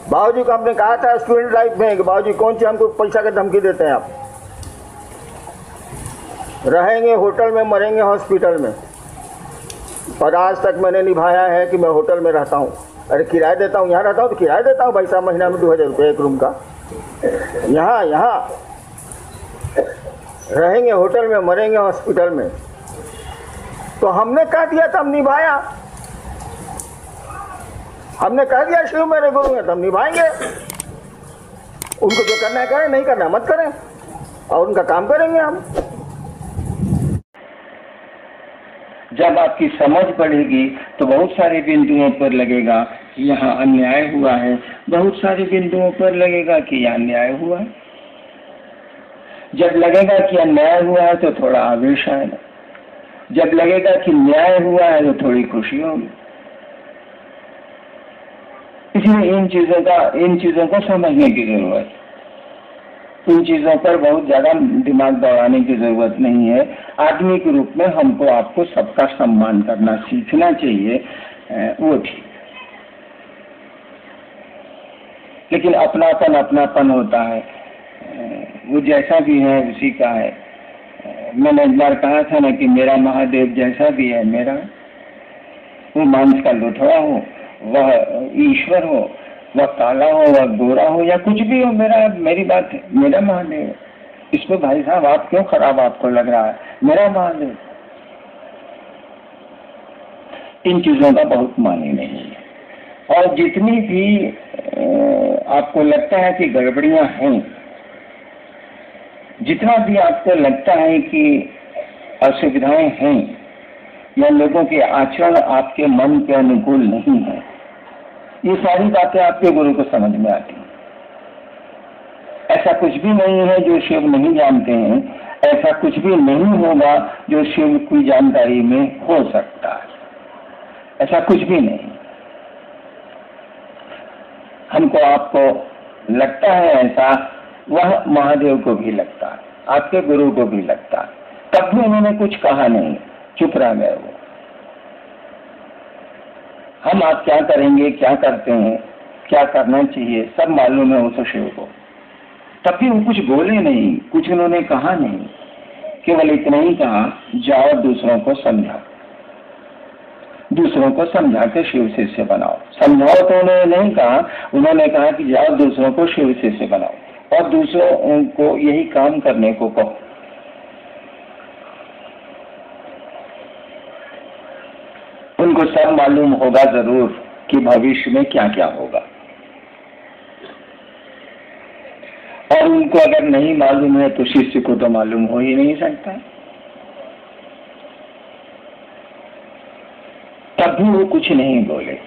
बाबूजी को आपने कहा था स्टूडेंट लाइफ में कि बाबूजी कौन सी हमको पैसा की धमकी देते हैं आप, रहेंगे होटल में मरेंगे हॉस्पिटल में। पर आज तक मैंने निभाया है कि मैं होटल में रहता हूँ। अरे किराया देता हूँ, यहाँ रहता हूँ तो किराया देता हूँ भाई साहब, महीना में 2000 रुपये एक रूम का। यहाँ रहेंगे होटल में मरेंगे हॉस्पिटल में। तो हमने कह दिया तो हम निभाया, हमने कह दिया शिव मेरे गुरु हैं तो हम निभाएंगे। उनको जो करना है करें, नहीं करना मत करें, और उनका काम करेंगे हम। जब आपकी समझ बढ़ेगी तो बहुत सारे बिंदुओं पर लगेगा कि यहाँ अन्याय हुआ है, बहुत सारे बिंदुओं पर लगेगा कि यहाँ अन्याय हुआ है। जब लगेगा कि अन्याय हुआ है तो थोड़ा आवेश आएगा, जब लगेगा कि न्याय हुआ है तो थोड़ी खुशी होगी। इसलिए इन चीजों को समझने की जरूरत है। इन चीजों पर बहुत ज्यादा दिमाग दौड़ाने की जरूरत नहीं है। आदमी के रूप में हमको आपको सबका सम्मान करना सीखना चाहिए, वो ठीक। लेकिन अपनापन होता है, वो जैसा भी है उसी का है। मैंने एक बार कहा था ना कि मेरा महादेव जैसा भी है मेरा, वो मांस का लोथड़ा हो, वह ईश्वर हो, वह काला हो, वह गोरा हो, या कुछ भी हो, मेरी बात है, मेरा महादेव। इसमें भाई साहब आप क्यों खराब आपको लग रहा है? मेरा महादेव। इन चीजों का बहुत माने नहीं है। और जितनी भी आपको लगता है कि गड़बड़ियां हैं, जितना भी आपको लगता है कि असुविधाएं हैं या लोगों के आचरण आपके मन के अनुकूल नहीं है, ये सारी बातें आपके गुरु को समझ में आती हैं। ऐसा कुछ भी नहीं है जो शिव नहीं जानते हैं, ऐसा कुछ भी नहीं होगा जो शिव की जानकारी में हो सकता है, ऐसा कुछ भी नहीं। हमको आपको लगता है ऐसा, वह महादेव को भी लगता है, आपके गुरु को भी लगता है। तब भी उन्होंने कुछ कहा नहीं, चुप रह गए वो। हम आप क्या करेंगे, क्या करते हैं, क्या करना चाहिए, सब मालूम है उस शिव को। तब भी वो कुछ बोले नहीं, कुछ उन्होंने कहा नहीं, केवल इतना ही कहा, जाओ दूसरों को समझाओ, दूसरों को समझा के शिव शिष्य बनाओ। समझाओ तो उन्होंने नहीं कहा, उन्होंने कहा कि जाओ दूसरों को शिव शिष्य बनाओ और दूसरों को यही काम करने को कहो। उनको सब मालूम होगा जरूर कि भविष्य में क्या क्या होगा, और उनको अगर नहीं मालूम है तो शिष्य को तो मालूम हो ही नहीं सकता। तब भी वो कुछ नहीं बोले,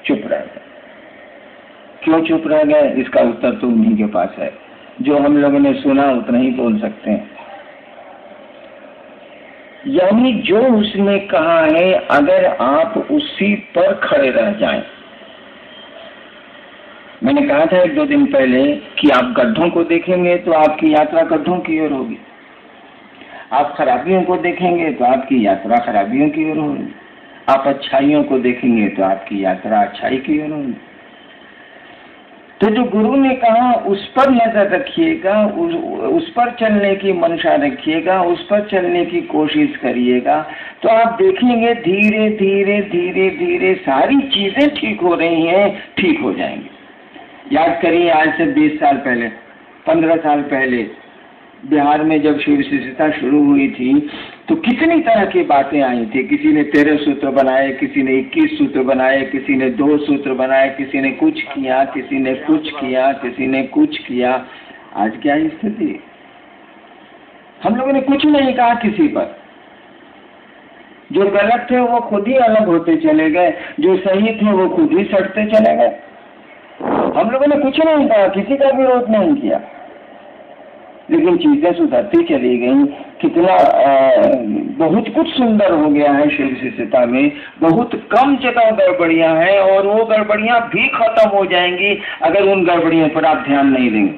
चुप रह गए। क्यों चुप रह गए, इसका उत्तर तो उन्हीं के पास है। जो हम लोगों ने सुना उतना ही बोल सकते हैं। यानी जो उसने कहा है, अगर आप उसी पर खड़े रह जाएं। मैंने कहा था 1-2 दिन पहले कि आप गड्ढों को देखेंगे तो आपकी यात्रा गड्ढों की ओर होगी, आप खराबियों को देखेंगे तो आपकी यात्रा खराबियों की ओर होगी, आप अच्छाइयों को देखेंगे तो आपकी यात्रा अच्छाई की ओर होगी। तो जो गुरु ने कहा उस पर नजर रखिएगा, उस पर चलने की मंशा रखिएगा, उस पर चलने की कोशिश करिएगा, तो आप देखेंगे धीरे धीरे धीरे धीरे सारी चीजें ठीक हो रही हैं, ठीक हो जाएंगी। याद करिए, आज से 20 साल पहले, 15 साल पहले बिहार में जब शिव शिष्यता शुरू हुई थी तो कितनी तरह की बातें आई थी। किसी ने 13 सूत्र बनाए, किसी ने 21 सूत्र बनाए, किसी ने 2 सूत्र बनाए, किसी ने कुछ किया, किसी ने कुछ किया, किसी ने कुछ किया। आज क्या स्थिति? हम लोगों ने कुछ नहीं कहा किसी पर। जो गलत थे वो खुद ही अलग होते चले गए, जो सही थे वो खुद ही सटते चले गए। हम लोगों ने कुछ नहीं कहा, किसी का विरोध नहीं किया, लेकिन चीजें सुधरती चली गई। कितना बहुत कुछ सुंदर हो गया है शिव शिष्यता में। बहुत कम जगह गड़बड़ियां हैं और वो गड़बड़ियां भी खत्म हो जाएंगी अगर उन गड़बड़ियों पर आप ध्यान नहीं देंगे।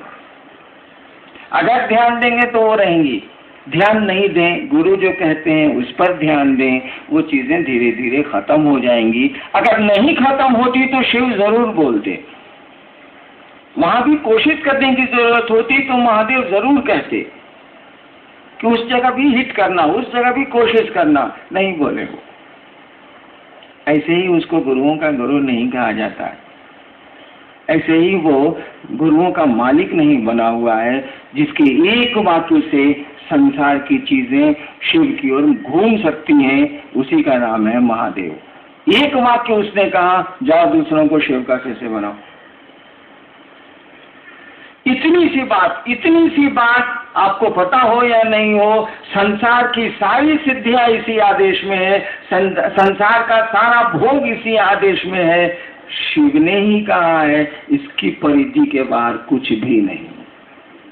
अगर ध्यान देंगे तो वो रहेंगी, ध्यान नहीं दें, गुरु जो कहते हैं उस पर ध्यान दें, वो चीजें धीरे धीरे खत्म हो जाएंगी। अगर नहीं खत्म होती तो शिव जरूर बोलते, वहां भी कोशिश करने की जरूरत होती तो महादेव जरूर कहते कि उस जगह भी हिट करना, उस जगह भी कोशिश करना, नहीं बोले वो। ऐसे ही उसको गुरुओं का गुरु नहीं कहा जाता है, ऐसे ही वो गुरुओं का मालिक नहीं बना हुआ है, जिसके एक वाक्य से संसार की चीजें शिव की ओर घूम सकती हैं, उसी का नाम है महादेव। एक वाक्य उसने कहा, जाओ दूसरों को शिव का शिष्य बनाओ। इतनी सी बात आपको पता हो या नहीं हो, संसार की सारी सिद्धियां इसी आदेश में है, संसार का सारा भोग इसी आदेश में है। शिव ने ही कहा है, इसकी परिधि के बाहर कुछ भी नहीं,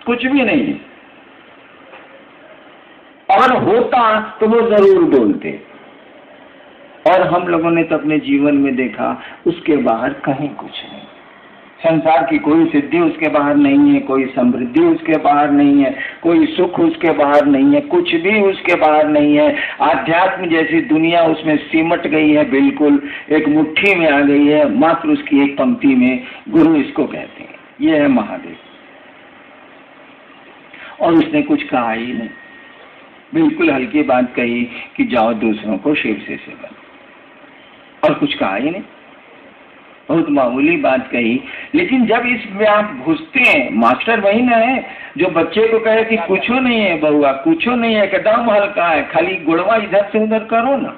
कुछ भी नहीं। और होता तो वो जरूर बोलते, और हम लोगों ने तो अपने जीवन में देखा उसके बाहर कहीं कुछ नहीं। संसार की कोई सिद्धि उसके बाहर नहीं है, कोई समृद्धि उसके बाहर नहीं है, कोई सुख उसके बाहर नहीं है, कुछ भी उसके बाहर नहीं है। आध्यात्म जैसी दुनिया उसमें सिमट गई है, बिल्कुल एक मुट्ठी में आ गई है, मात्र उसकी एक पंक्ति में गुरु इसको कहते हैं, ये है महादेव। और उसने कुछ कहा ही नहीं, बिल्कुल हल्की बात कही कि जाओ दूसरों को शिव से बनो, और कुछ कहा ही नहीं, बहुत मामूली बात कही। लेकिन जब इसमें आप घुसते हैं, मास्टर वही ना है जो बच्चे को कहे कि कुछ नहीं है बहुआ, कुछ नहीं है, एकदम हल्का है, खाली गुड़वा इधर से उधर करो ना,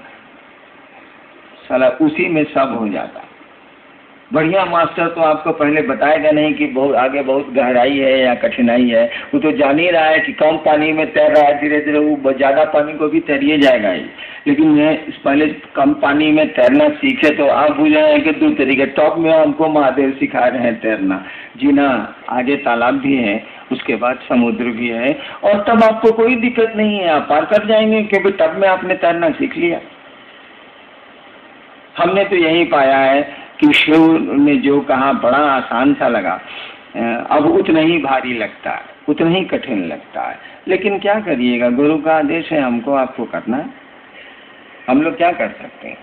साला उसी में सब हो जाता। बढ़िया मास्टर तो आपको पहले बताएगा नहीं कि बहुत आगे बहुत गहराई है या कठिनाई है, वो तो जान ही रहा है कि कम पानी में तैर रहा है, धीरे धीरे वो ज्यादा पानी को भी तैरिए जाएगा ही। लेकिन मैं इस पहले कम पानी में तैरना सीखे तो आप बुझे कि दो तरीके, टॉप में हमको महादेव सिखा रहे हैं तैरना, जीना, आगे तालाब भी है, उसके बाद समुद्र भी है, और तब आपको कोई दिक्कत नहीं है, आप पार कर जाएंगे, क्योंकि तब में आपने तैरना सीख लिया। हमने तो यही पाया है कि शिव ने जो कहा बड़ा आसान सा लगा, अब उतना ही भारी लगता है, उतना ही कठिन लगता है। लेकिन क्या करिएगा, गुरु का आदेश है, हमको आपको करना है, हम लोग क्या कर सकते हैं,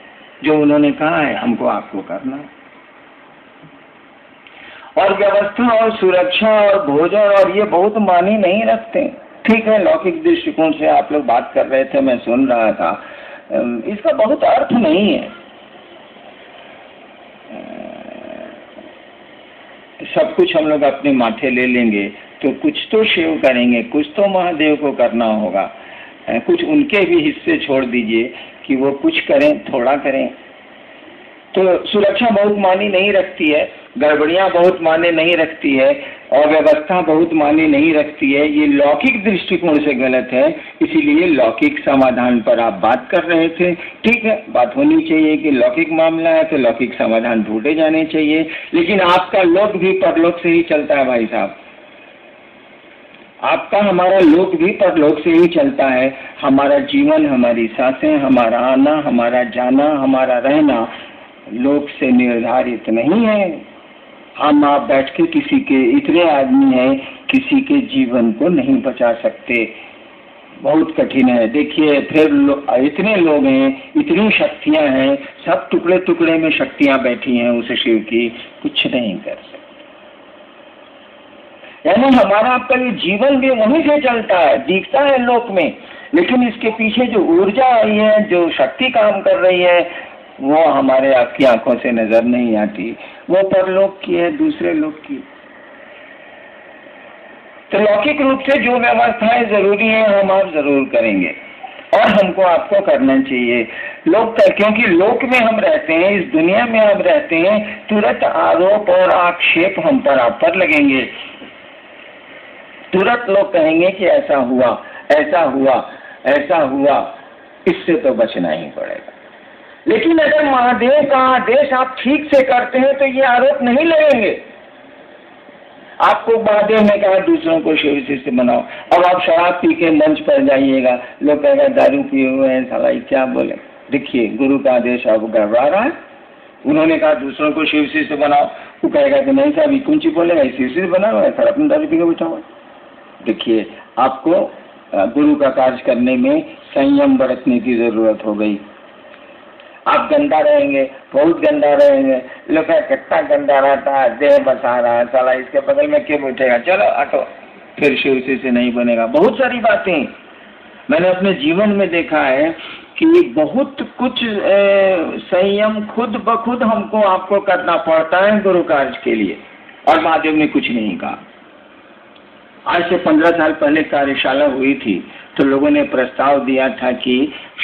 जो उन्होंने कहा है हमको आपको करना है। और व्यवस्था और सुरक्षा और भोजन और ये बहुत मानी नहीं रखते। ठीक है, लौकिक दृष्टिकोण से आप लोग बात कर रहे थे, मैं सुन रहा था, इसका बहुत अर्थ नहीं है। सब कुछ हम लोग अपने माथे ले लेंगे तो कुछ तो शिव करेंगे, कुछ तो महादेव को करना होगा, कुछ उनके भी हिस्से छोड़ दीजिए कि वो कुछ करें, थोड़ा करें। तो सुरक्षा बहुत मानी नहीं रखती है, गड़बड़ियां बहुत माने नहीं रखती है, और व्यवस्था बहुत माने नहीं रखती है। ये लौकिक दृष्टिकोण से गलत है, इसीलिए लौकिक समाधान पर आप बात कर रहे थे। ठीक है, बात होनी चाहिए कि लौकिक मामला है तो लौकिक समाधान ढूंढे जाने चाहिए, लेकिन आपका लोक भी परलोक से ही चलता है भाई साहब, आपका हमारा लोक भी परलोक से ही चलता है। हमारा जीवन, हमारी सांसें, हमारा आना, हमारा जाना, हमारा रहना लोक से निर्धारित नहीं है। हम आप बैठ के किसी के, इतने आदमी हैं, किसी के जीवन को नहीं बचा सकते, बहुत कठिन है। देखिए फिर इतने लोग हैं, इतनी शक्तियां हैं, सब टुकड़े टुकड़े में शक्तियां बैठी हैं उस शिव की, कुछ नहीं कर सकते। यानी हमारा आपका ये जीवन भी वहीं से चलता है, दिखता है लोक में, लेकिन इसके पीछे जो ऊर्जा आई है, जो शक्ति काम कर रही है, वो हमारे आपकी आंखों से नजर नहीं आती, वो परलोक की है, दूसरे लोक की। तो लौकिक रूप से जो व्यवस्थाएं जरूरी है हम आप जरूर करेंगे, और हमको आपको करना चाहिए। क्योंकि लोक में हम रहते हैं, इस दुनिया में हम रहते हैं, तुरंत आरोप और आक्षेप हम पर आप पर लगेंगे। तुरंत लोग कहेंगे कि ऐसा हुआ, ऐसा हुआ, ऐसा हुआ, इससे तो बचना ही पड़ेगा। लेकिन अगर महादेव का आदेश आप ठीक से करते हैं तो ये आरोप नहीं लगेंगे। आपको महादेव ने कहा दूसरों को शिव शिष्य बनाओ, अब आप शराब पी के मंच पर जाइएगा, लोग कहेगा दारू पिए हुए हैं, साला क्या बोले। देखिए गुरु का आदेश अब गड़बड़ा रहा है, उन्होंने कहा दूसरों को शिव शिष्य बनाओ, वो कहेगा कि नहीं साहब कौन सी बोलेगा, शिव शिष्य बनाओ, ऐसा अपने दारू पी के बैठा हुआ। देखिए आपको गुरु का कार्य करने में संयम बरतने की जरूरत हो गई। आप गंदा रहेंगे, बहुत गंदा रहेंगे, लोग कितना गंदा रहता है, देह बसा रहा है, साला इसके बगल में क्यों बैठेगा, चलो हटो, फिर शिव से नहीं बनेगा। बहुत सारी बातें मैंने अपने जीवन में देखा है कि बहुत कुछ संयम खुद ब खुद हमको आपको करना पड़ता है गुरु कार्य के लिए, और महादेव ने कुछ नहीं कहा। आज से 15 साल पहले कार्यशाला हुई थी तो लोगों ने प्रस्ताव दिया था कि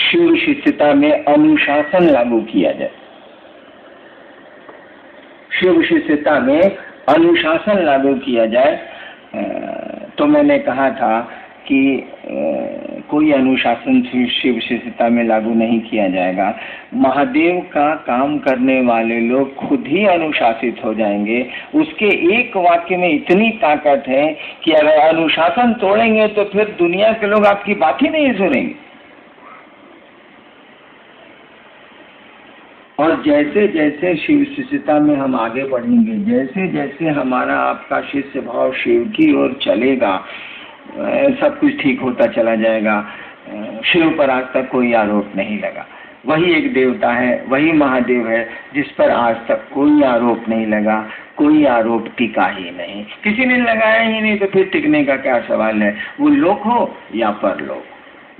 शिव शिष्यता में अनुशासन लागू किया जाए। शिव शिष्यता में अनुशासन लागू किया जाए। तो मैंने कहा था कि कोई अनुशासन शिव शिष्यता में लागू नहीं किया जाएगा। महादेव का काम करने वाले लोग खुद ही अनुशासित हो जाएंगे। उसके एक वाक्य में इतनी ताकत है कि अगर अनुशासन तोड़ेंगे तो फिर दुनिया के लोग आपकी बात ही नहीं सुनेंगे। और जैसे जैसे शिव शिष्यता में हम आगे बढ़ेंगे, जैसे जैसे हमारा आपका शिष्य भाव शिव की ओर चलेगा, सब कुछ ठीक होता चला जाएगा। शिव पर आज तक कोई आरोप नहीं लगा। वही एक देवता है, वही महादेव है जिस पर आज तक कोई आरोप नहीं लगा, कोई आरोप टिका ही नहीं। किसी ने लगाया ही नहीं तो फिर टिकने का क्या सवाल है, वो लोक हो या परलोक।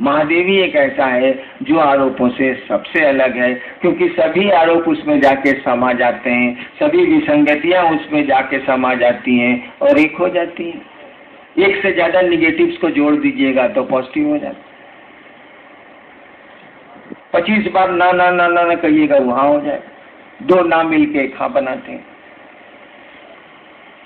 महादेव ही एक ऐसा है जो आरोपों से सबसे अलग है, क्योंकि सभी आरोप उसमें जाके समा जाते हैं, सभी विसंगतियां उसमें जाके समा जाती हैं और एक हो जाती हैं। एक से ज्यादा निगेटिव्स को जोड़ दीजिएगा तो पॉजिटिव हो जाता। 25 बार ना ना ना ना ना कहिएगा, वहां हो जाए। 2 ना मिलके एक हाँ बनाते हैं।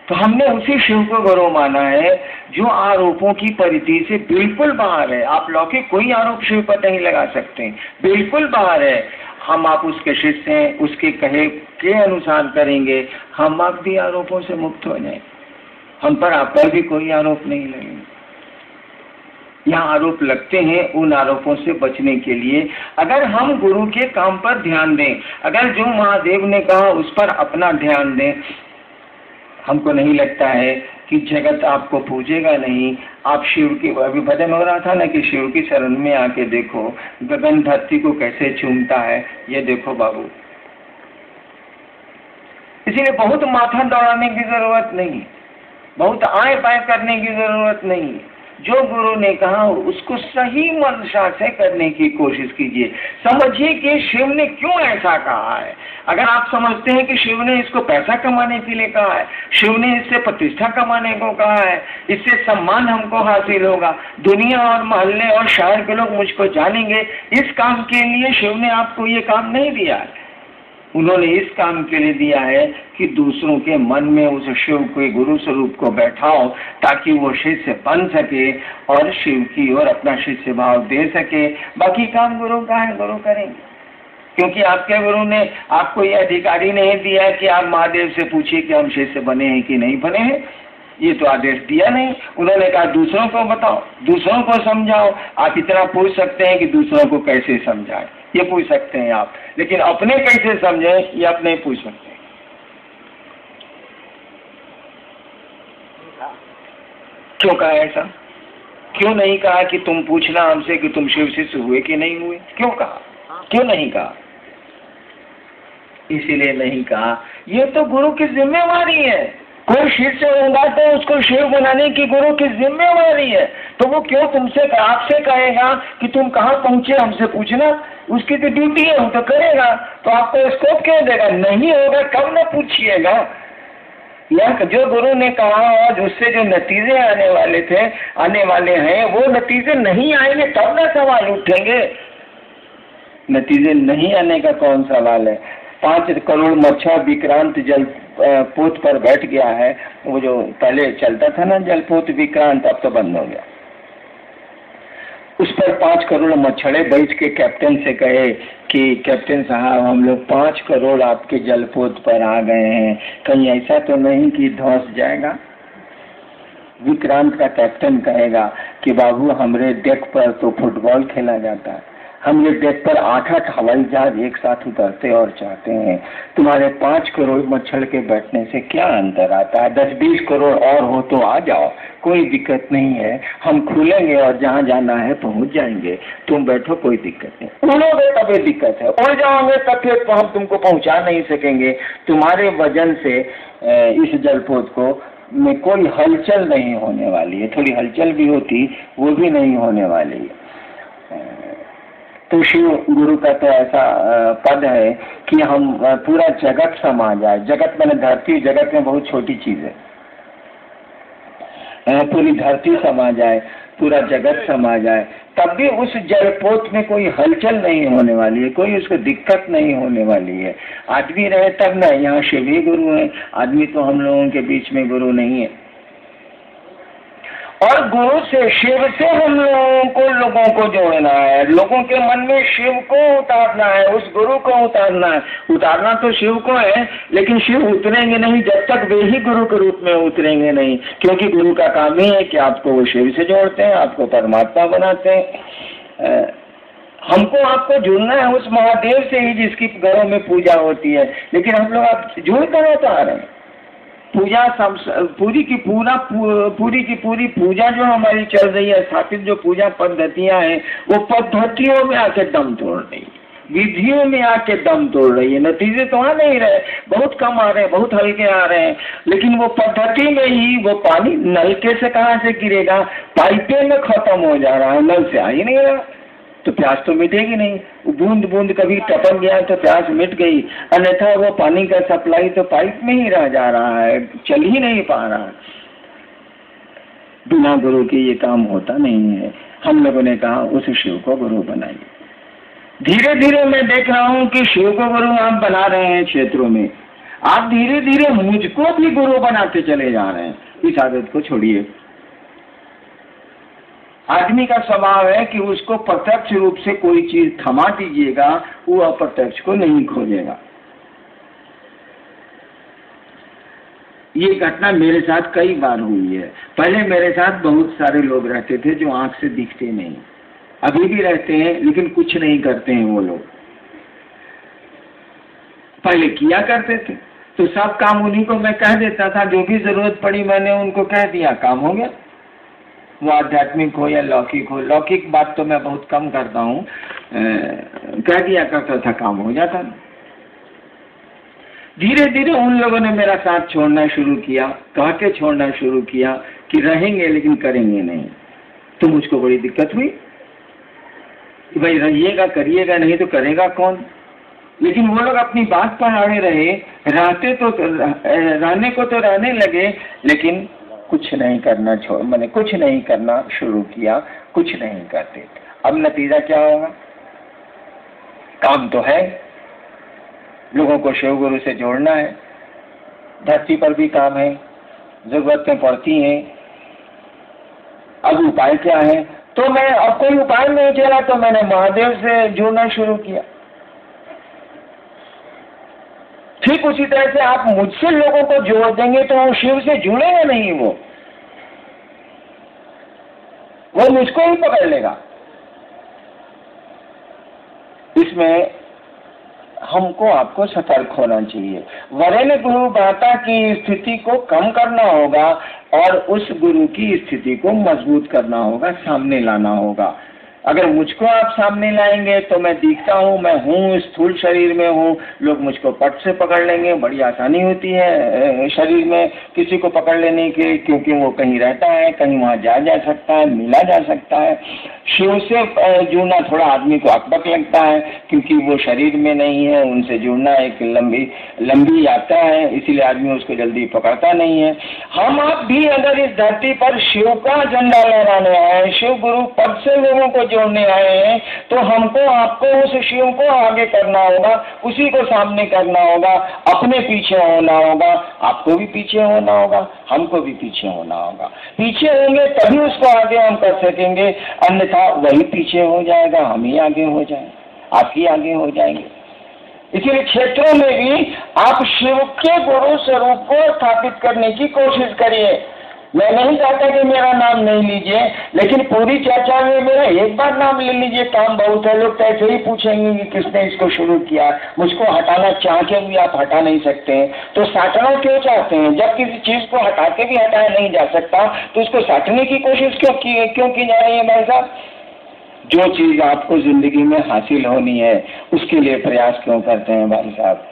तो हमने उसी शिव को गुरु माना है जो आरोपों की परिधि से बिल्कुल बाहर है। आप लौकिक कोई आरोप शिव पर नहीं लगा सकते, बिल्कुल बाहर है। हम आप उसके शिष्य हैं, उसके कहे के अनुसार करेंगे, हम आप भी आरोपों से मुक्त हो जाए। हम पर आप पर भी कोई आरोप नहीं लगेगा। यहाँ आरोप लगते हैं उन आरोपों से बचने के लिए अगर हम गुरु के काम पर ध्यान दें, अगर जो महादेव ने कहा उस पर अपना ध्यान दें। हमको नहीं लगता है कि जगत आपको पूजेगा नहीं। आप शिव की, अभी भजन हो रहा था ना कि शिव की शरण में आके देखो गगन धरती को कैसे चूमता है, ये देखो बाबू। इसीलिए बहुत माथा दौड़ाने की जरूरत नहीं, बहुत आए पाए करने की जरूरत नहीं। जो गुरु ने कहा उसको सही मंशा से करने की कोशिश कीजिए। समझिए कि शिव ने क्यों ऐसा कहा है। अगर आप समझते हैं कि शिव ने इसको पैसा कमाने के लिए कहा है, शिव ने इससे प्रतिष्ठा कमाने को कहा है, इससे सम्मान हमको हासिल होगा, दुनिया और मोहल्ले और शहर के लोग मुझको जानेंगे, इस काम के लिए शिव ने आपको ये काम नहीं दिया है। उन्होंने इस काम के लिए दिया है कि दूसरों के मन में उस शिव के गुरु स्वरूप को बैठाओ ताकि वो शिष्य बन सके और शिव की ओर अपना शिष्य भाव दे सके। बाकी काम गुरु का है, गुरु करेंगे। क्योंकि आपके गुरु ने आपको ये अधिकारी नहीं दिया है कि आप महादेव से पूछिए कि हम शिष्य बने हैं कि नहीं बने हैं, ये तो आदेश दिया नहीं। उन्होंने कहा दूसरों को बताओ, दूसरों को समझाओ। आप इतना पूछ सकते हैं कि दूसरों को कैसे समझाएं, ये पूछ सकते हैं आप, लेकिन अपने कैसे समझें ये आप नहीं पूछ सकते। क्यों कहा ऐसा? क्यों नहीं कहा कि तुम पूछना हमसे कि तुम शिव शिष्य हुए कि नहीं हुए? क्यों कहा? क्यों नहीं कहा? इसीलिए नहीं कहा, ये तो गुरु की जिम्मेवारी है। कोई शिष्य होगा तो उसको शिव बनाने की गुरु की जिम्मेवारी है। तो वो क्यों तुमसे आपसे कहेगा कि तुम कहाँ पहुंचे हमसे पूछना? उसकी तो ड्यूटी है, वो तो करेगा। तो आपको स्कोप क्यों देगा? नहीं होगा कब न पूछिएगा। यह जो गुरु ने कहा और उससे जो नतीजे आने वाले थे, आने वाले हैं, वो नतीजे नहीं आएंगे तब ना सवाल उठेंगे। नतीजे नहीं आने का कौन सवाल है? 5 करोड़ मच्छर विक्रांत जलपोत पर बैठ गया है। वो जो पहले चलता था ना जलपोत विक्रांत, अब तो बंद हो गया। उस पर 5 करोड़ मच्छरे बैठ के कैप्टन से कहे कि कैप्टन साहब हम लोग 5 करोड़ आपके जलपोत पर आ गए हैं, कहीं ऐसा तो नहीं कि धंस जाएगा? विक्रांत का कैप्टन कहेगा कि बाबू हमरे डेक पर तो फुटबॉल खेला जाता है, हम ये डेक पर 8-8 हवाई जहाज एक साथ उतरते और चाहते हैं। तुम्हारे 5 करोड़ मच्छर के बैठने से क्या अंतर आता है? 10-20 करोड़ और हो तो आ जाओ, कोई दिक्कत नहीं है। हम खुलेंगे और जहाँ जाना है पहुँच जाएंगे। तुम बैठो, कोई दिक्कत नहीं। उड़ोगे तभी दिक्कत है, उड़ जाओगे तब फिर तो हम तुमको पहुँचा नहीं सकेंगे। तुम्हारे वजन से इस जलपोत को में कोई हलचल नहीं होने वाली है। थोड़ी हलचल भी होती, वो भी नहीं होने वाली है। तो शिव गुरु का तो ऐसा पद है कि हम पूरा जगत समा जाए। जगत मैंने धरती, जगत में बहुत छोटी चीज है। पूरी धरती समा जाए, पूरा जगत समा जाए, तब भी उस जलपोत में कोई हलचल नहीं होने वाली है, कोई उसको दिक्कत नहीं होने वाली है। आदमी रहे तब ना, यहाँ शिव ही गुरु है, आदमी तो हम लोगों के बीच में गुरु नहीं है। और गुरु से, शिव से हम लोगों को जोड़ना है। लोगों के मन में शिव को उतारना है, उस गुरु को उतारना है। उतारना तो शिव को है, लेकिन शिव उतरेंगे नहीं जब तक वे ही गुरु के रूप में उतरेंगे नहीं। क्योंकि गुरु का काम ही है कि आपको वो शिव से जोड़ते हैं, आपको परमात्मा बनाते हैं। हमको आपको जुड़ना है उस महादेव से ही जिसकी घरों में पूजा होती है। लेकिन हम लोग आप जुड़ कर तो आ रहे हैं। पूजा पूरी की पूरी पूजा जो हमारी चल रही है, स्थापित जो पूजा पद्धतियां हैं, वो पद्धतियों में आके दम तोड़ रही है, विधियों में आके दम तोड़ रही है। नतीजे तो आ नहीं रहे, बहुत कम आ रहे हैं, बहुत हल्के आ रहे हैं। लेकिन वो पद्धति में ही वो पानी नलके से कहाँ से गिरेगा, पाइपे में खत्म हो जा रहा है, नल से आ ही नहीं रहा, तो प्यास तो मिटेगी नहीं। बूंद बूंद कभी टपक गया तो प्यास मिट गई, अन्यथा वो पानी का सप्लाई तो पाइप में ही रह जा रहा है, चल ही नहीं पा रहा है। बिना गुरु के ये काम होता नहीं है। हम लोगों ने कहा उस शिव को गुरु बनाइए। धीरे धीरे मैं देख रहा हूँ कि शिव को गुरु आप बना रहे हैं क्षेत्रों में। आप धीरे धीरे मुझको भी गुरु बनाते चले जा रहे हैं। इस आदत को छोड़िए। आदमी का स्वभाव है कि उसको प्रत्यक्ष रूप से कोई चीज थमा दीजिएगा, वो अप्रत्यक्ष को नहीं खोजेगा। ये घटना मेरे साथ कई बार हुई है। पहले मेरे साथ बहुत सारे लोग रहते थे जो आंख से दिखते नहीं, अभी भी रहते हैं, लेकिन कुछ नहीं करते हैं वो लोग। पहले किया करते थे तो सब काम उन्हीं को मैं कह देता था, जो भी जरूरत पड़ी मैंने उनको कह दिया, काम हो गया। वो आध्यात्मिक हो या लौकिक हो, लौकिक बात तो मैं बहुत कम करता हूँ, कह दिया करता था, काम हो जाता। धीरे धीरे उन लोगों ने मेरा साथ छोड़ना शुरू किया, कह के छोड़ना शुरू किया कि रहेंगे लेकिन करेंगे नहीं। तो मुझको बड़ी दिक्कत हुई कि भाई रहिएगा करिएगा, नहीं तो करेगा कौन। लेकिन वो लोग अपनी बात पर अड़े रहे, रहते तो रहने को तो रहने लगे, लेकिन कुछ नहीं करना मैंने कुछ नहीं करना शुरू किया, कुछ नहीं करते। अब नतीजा क्या होगा? काम तो है, लोगों को शिव गुरु से जोड़ना है, धरती पर भी काम है, जरूरतें पड़ती हैं। अब उपाय क्या है? तो मैं अब कोई उपाय नहीं चला तो मैंने महादेव से जुड़ना शुरू किया। ठीक उसी तरह से आप मुझसे लोगों को जोड़ देंगे तो वो शिव से जुड़ेगा नहीं, वो मुझको ही पकड़ लेगा। इसमें हमको आपको सतर्क होना चाहिए। वरेण्य गुरु बाता की स्थिति को कम करना होगा और उस गुरु की स्थिति को मजबूत करना होगा, सामने लाना होगा। अगर मुझको आप सामने लाएंगे तो मैं दिखता हूँ, मैं हूँ, स्थूल शरीर में हूँ, लोग मुझको पट से पकड़ लेंगे, बड़ी आसानी होती है शरीर में किसी को पकड़ लेने की, क्योंकि वो कहीं रहता है, कहीं वहाँ जा सकता है, मिला जा सकता है। शिव से जुड़ना थोड़ा आदमी को अकबक लगता है, क्योंकि वो शरीर में नहीं है, उनसे जुड़ना एक लंबी यात्रा है, इसीलिए आदमी उसको जल्दी पकड़ता नहीं है। हम आप भी अगर इस धरती पर शिव का झंडा लहराने आए, शिव गुरु पद से लोगों को जोड़ने आए हैं, तो हमको आपको उस शिव को आगे करना होगा, उसी को सामने करना होगा, अपने पीछे होना होगा, आपको भी पीछे होना होगा, हमको भी पीछे होना होगा। पीछे होंगे तभी उसको आगे हम कर सकेंगे, अन्यथा वही पीछे हो जाएगा, हम ही आगे हो जाएंगे, आप ही आगे हो जाएंगे। इसीलिए क्षेत्रों में भी आप शिव के गुरु स्वरूप को स्थापित करने की कोशिश करिए। मैं नहीं चाहता कि मेरा नाम नहीं लीजिए, लेकिन पूरी चर्चा में मेरा एक बार नाम ले लीजिए, काम बहुत है। लोग तो ऐसे ही पूछेंगे कि किसने इसको शुरू किया। मुझको हटाना चाह के भी आप हटा नहीं सकते हैं, तो साटना क्यों चाहते हैं? जब किसी चीज को हटा के भी हटाया नहीं जा सकता तो उसको साटने की कोशिश क्यों की जा रही है भाई साहब? जो चीज आपको जिंदगी में हासिल होनी है उसके लिए प्रयास क्यों करते हैं भाई साहब?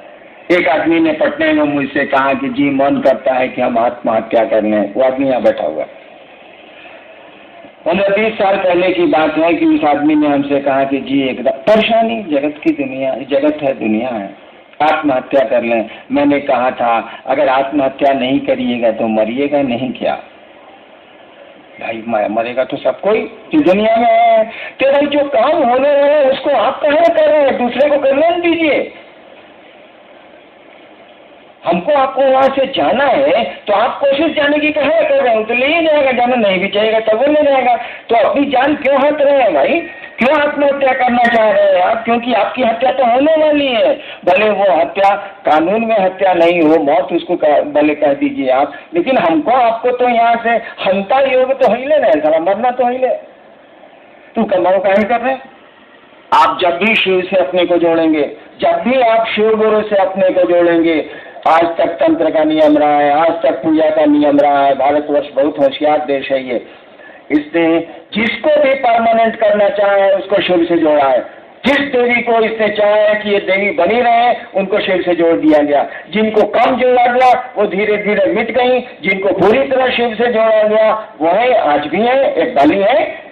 एक आदमी ने पटने में मुझसे कहा कि जी मन करता है कि हम आत्महत्या कर लें। वो आदमी यहाँ बैठा हुआ, 15-20 साल पहले की बात है कि उस आदमी ने हमसे कहा कि जी एकदम परेशानी, जगत की दुनिया, जगत है, दुनिया है, आत्महत्या कर लें। मैंने कहा था अगर आत्महत्या नहीं करिएगा तो मरिएगा नहीं क्या? भाई मरेगा तो सब कोई इस दुनिया में है। कि भाई जो काम होने रहे उसको आप कहाँ कर रहे हैं? दूसरे को करने दीजिए। हमको आपको वहां से जाना है तो आप कोशिश जाने की कहाँ कर रहे हो? तो ले ही जाएगा, जाना नहीं भी चाहिएगा तब वो ले जाएगा। तो अपनी जान क्यों हट रहे हैं भाई? क्यों आत्महत्या करना चाह रहे हैं आप? क्योंकि आपकी हत्या तो होने वाली है। भले वो हत्या कानून में हत्या नहीं हो, मौत उसको भले कह दीजिए आप, लेकिन हमको आपको तो यहाँ से हंता योग तो ही ले रहे हैं, मरना तो ही ले। तू कमाओ काहे कर रहे हैं? आप जब भी शिव से अपने को जोड़ेंगे, जब भी आप शिव गुरु से अपने को जोड़ेंगे, आज तक तंत्र का नियम रहा है, आज तक पूजा का नियम रहा है। भारतवर्ष बहुत होशियार देश है ये। इसने जिसको भी परमानेंट करना चाहे उसको शिव से जोड़ा है। जिस देवी को इसने चाहा है कि ये देवी बनी रहे उनको शिव से जोड़ दिया गया। जिनको कम जोड़ा गया वो धीरे धीरे मिट गई, जिनको पूरी तरह शिव से जोड़ा गया वो है, आज भी है, एक बलि है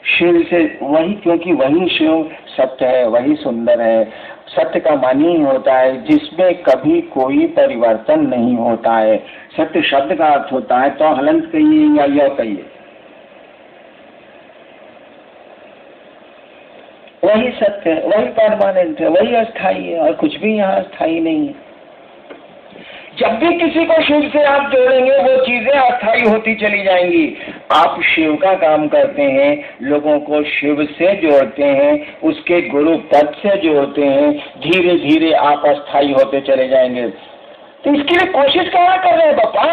शिव से। वही, क्योंकि वही शिव सत्य है, वही सुंदर है। सत्य का मानी ही होता है जिसमें कभी कोई परिवर्तन नहीं होता है। सत्य शब्द का अर्थ होता है तो हलंत कहिए या यह कहिए, वही सत्य है, वही परमानेंट है, वही अस्थाई है, और कुछ भी यहाँ अस्थाई नहीं है। जब भी किसी को शिव से आप जोड़ेंगे वो चीजें अस्थाई होती चली जाएंगी। आप शिव का काम करते हैं, लोगों को शिव से जोड़ते हैं, उसके गुरु पद से जोड़ते हैं, धीरे धीरे आप अस्थाई होते चले जाएंगे। तो इसके लिए कोशिश कहाँ कर रहे हैं बापा?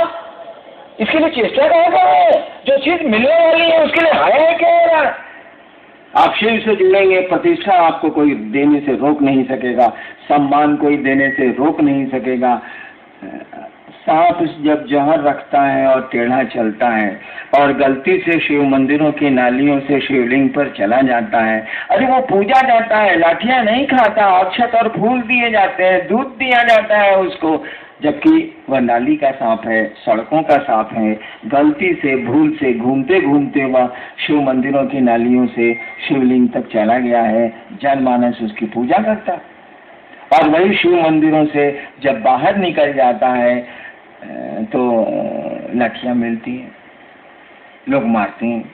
इसके लिए चेष्टा कहाँ कर रहे हैं? जो चीज मिलने वाली है उसके लिए हाय क्या हो रहा है? आप शिव से जुड़ेंगे, प्रतिष्ठा आपको कोई देने से रोक नहीं सकेगा, सम्मान कोई देने से रोक नहीं सकेगा। सांप जब जहर रखता है और टेढ़ा चलता है और गलती से शिव मंदिरों की नालियों से शिवलिंग पर चला जाता है, अरे वो पूजा जाता है, लाठियां नहीं खाता, अक्षत और फूल दिए जाते हैं, दूध दिया जाता है उसको, जबकि वह नाली का सांप है, सड़कों का सांप है। गलती से, भूल से, घूमते घूमते वह शिव मंदिरों की नालियों से शिवलिंग तक चला गया है। जनमानस उसकी पूजा करता है और वही शिव मंदिरों से जब बाहर निकल जाता है तो लाठियां मिलती हैं, लोग मारते हैं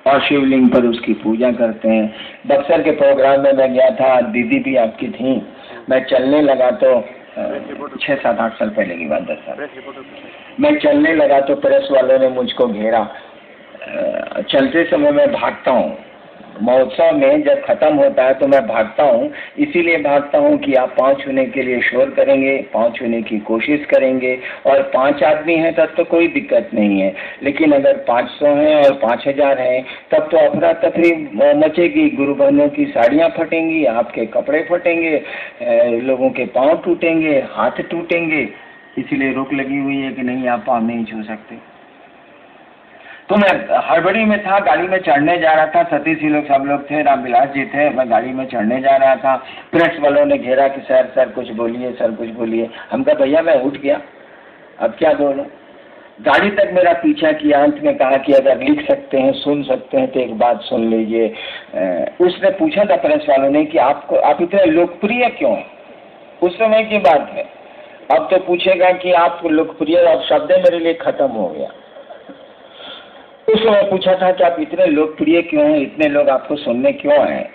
और शिवलिंग पर उसकी पूजा करते हैं। बक्सर के प्रोग्राम में मैं गया था, दीदी भी आपकी थी। मैं चलने लगा तो 6-7-8 साल पहले की बात, 10 साल मैं चलने लगा तो प्रेस वालों ने मुझको घेरा। चलते समय मैं भागता हूँ, महोत्सव में जब खत्म होता है तो मैं भागता हूँ। इसीलिए भागता हूँ कि आप पाँव छूने के लिए शोर करेंगे, पाँव छूने की कोशिश करेंगे, और 5 आदमी हैं तब तो कोई दिक्कत नहीं है, लेकिन अगर 500 हैं और 5000 हैं तब तो अफरा तफरी मचेगी। गुरु बहनों की साड़ियाँ फटेंगी, आपके कपड़े फटेंगे, लोगों के पाँव टूटेंगे, हाथ टूटेंगे। इसीलिए रोक लगी हुई है कि नहीं, आप पाँव नहीं छू सकते। तो मैं हड़बड़ी में था, गाड़ी में चढ़ने जा रहा था, सतीश जी लोग सब लोग थे, रामविलास जी थे, मैं गाड़ी में चढ़ने जा रहा था। प्रेस वालों ने घेरा कि सर कुछ बोलिए, सर कुछ बोलिए। हम कहा भैया मैं उठ गया, अब क्या बोलूं। गाड़ी तक मेरा पीछा किया, अंत में कहा कि अगर लिख सकते हैं, सुन सकते हैं तो एक बात सुन लीजिए। उसने पूछा था प्रेस वालों ने कि आप इतने लोकप्रिय क्यों हैं? उस समय की बात है। अब तो पूछेगा कि आप लोकप्रिय, अब शब्द मेरे लिए खत्म हो गया। उस समय पूछा था कि आप इतने लोकप्रिय क्यों हैं, इतने लोग आपको सुनने क्यों हैं,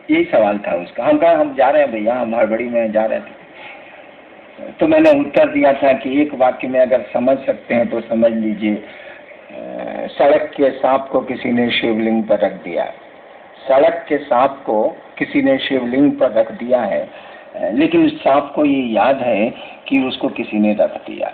यही सवाल था उसका। हम कहा हम जा रहे हैं भैया, हम हड़बड़ी में जा रहे थे। तो मैंने उत्तर दिया था कि एक वाक्य में अगर समझ सकते हैं तो समझ लीजिए, सड़क के सांप को किसी ने शिवलिंग पर रख दिया। सड़क के सांप को किसी ने शिवलिंग पर रख दिया है, लेकिन उस सांप को ये याद है कि उसको किसी ने रख दिया।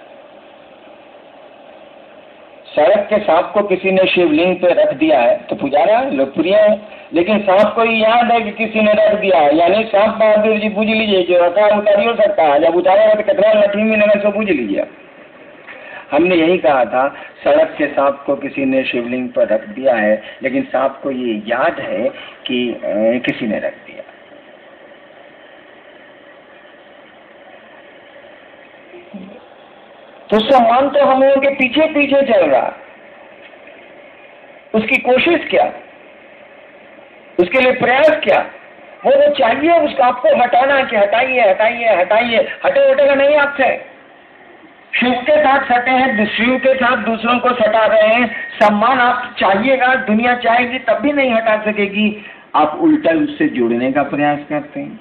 सड़क के सांप को किसी ने शिवलिंग पे रख दिया है तो पुजारा है, लोकप्रिय है, लेकिन सांप को याद है कि किसी ने रख दिया है, यानी सांप बहादुर जी पूछ लीजिए, जो रखा उतारी हो सकता है, जब उतारेगा तो कितना लठी मिलेगा सो पूछ लीजिए। हमने यही कहा था, सड़क के सांप को किसी ने शिवलिंग पर रख दिया है, लेकिन सांप को ये याद है कि किसी ने रख दिया। तो सम्मान तो हम लोगों के पीछे पीछे चल रहा, उसकी कोशिश क्या, उसके लिए प्रयास क्या, वो तो चाहिए उसका आपको हटाना कि हटाइए हटाइए हटाइए, हटे उठेगा नहीं आपसे। शिव के साथ सटे हैं, शिव के साथ दूसरों को सटा रहे हैं, सम्मान आप चाहिएगा, दुनिया चाहेगी तब भी नहीं हटा सकेगी। आप उल्टा उससे जुड़ने का प्रयास करते हैं,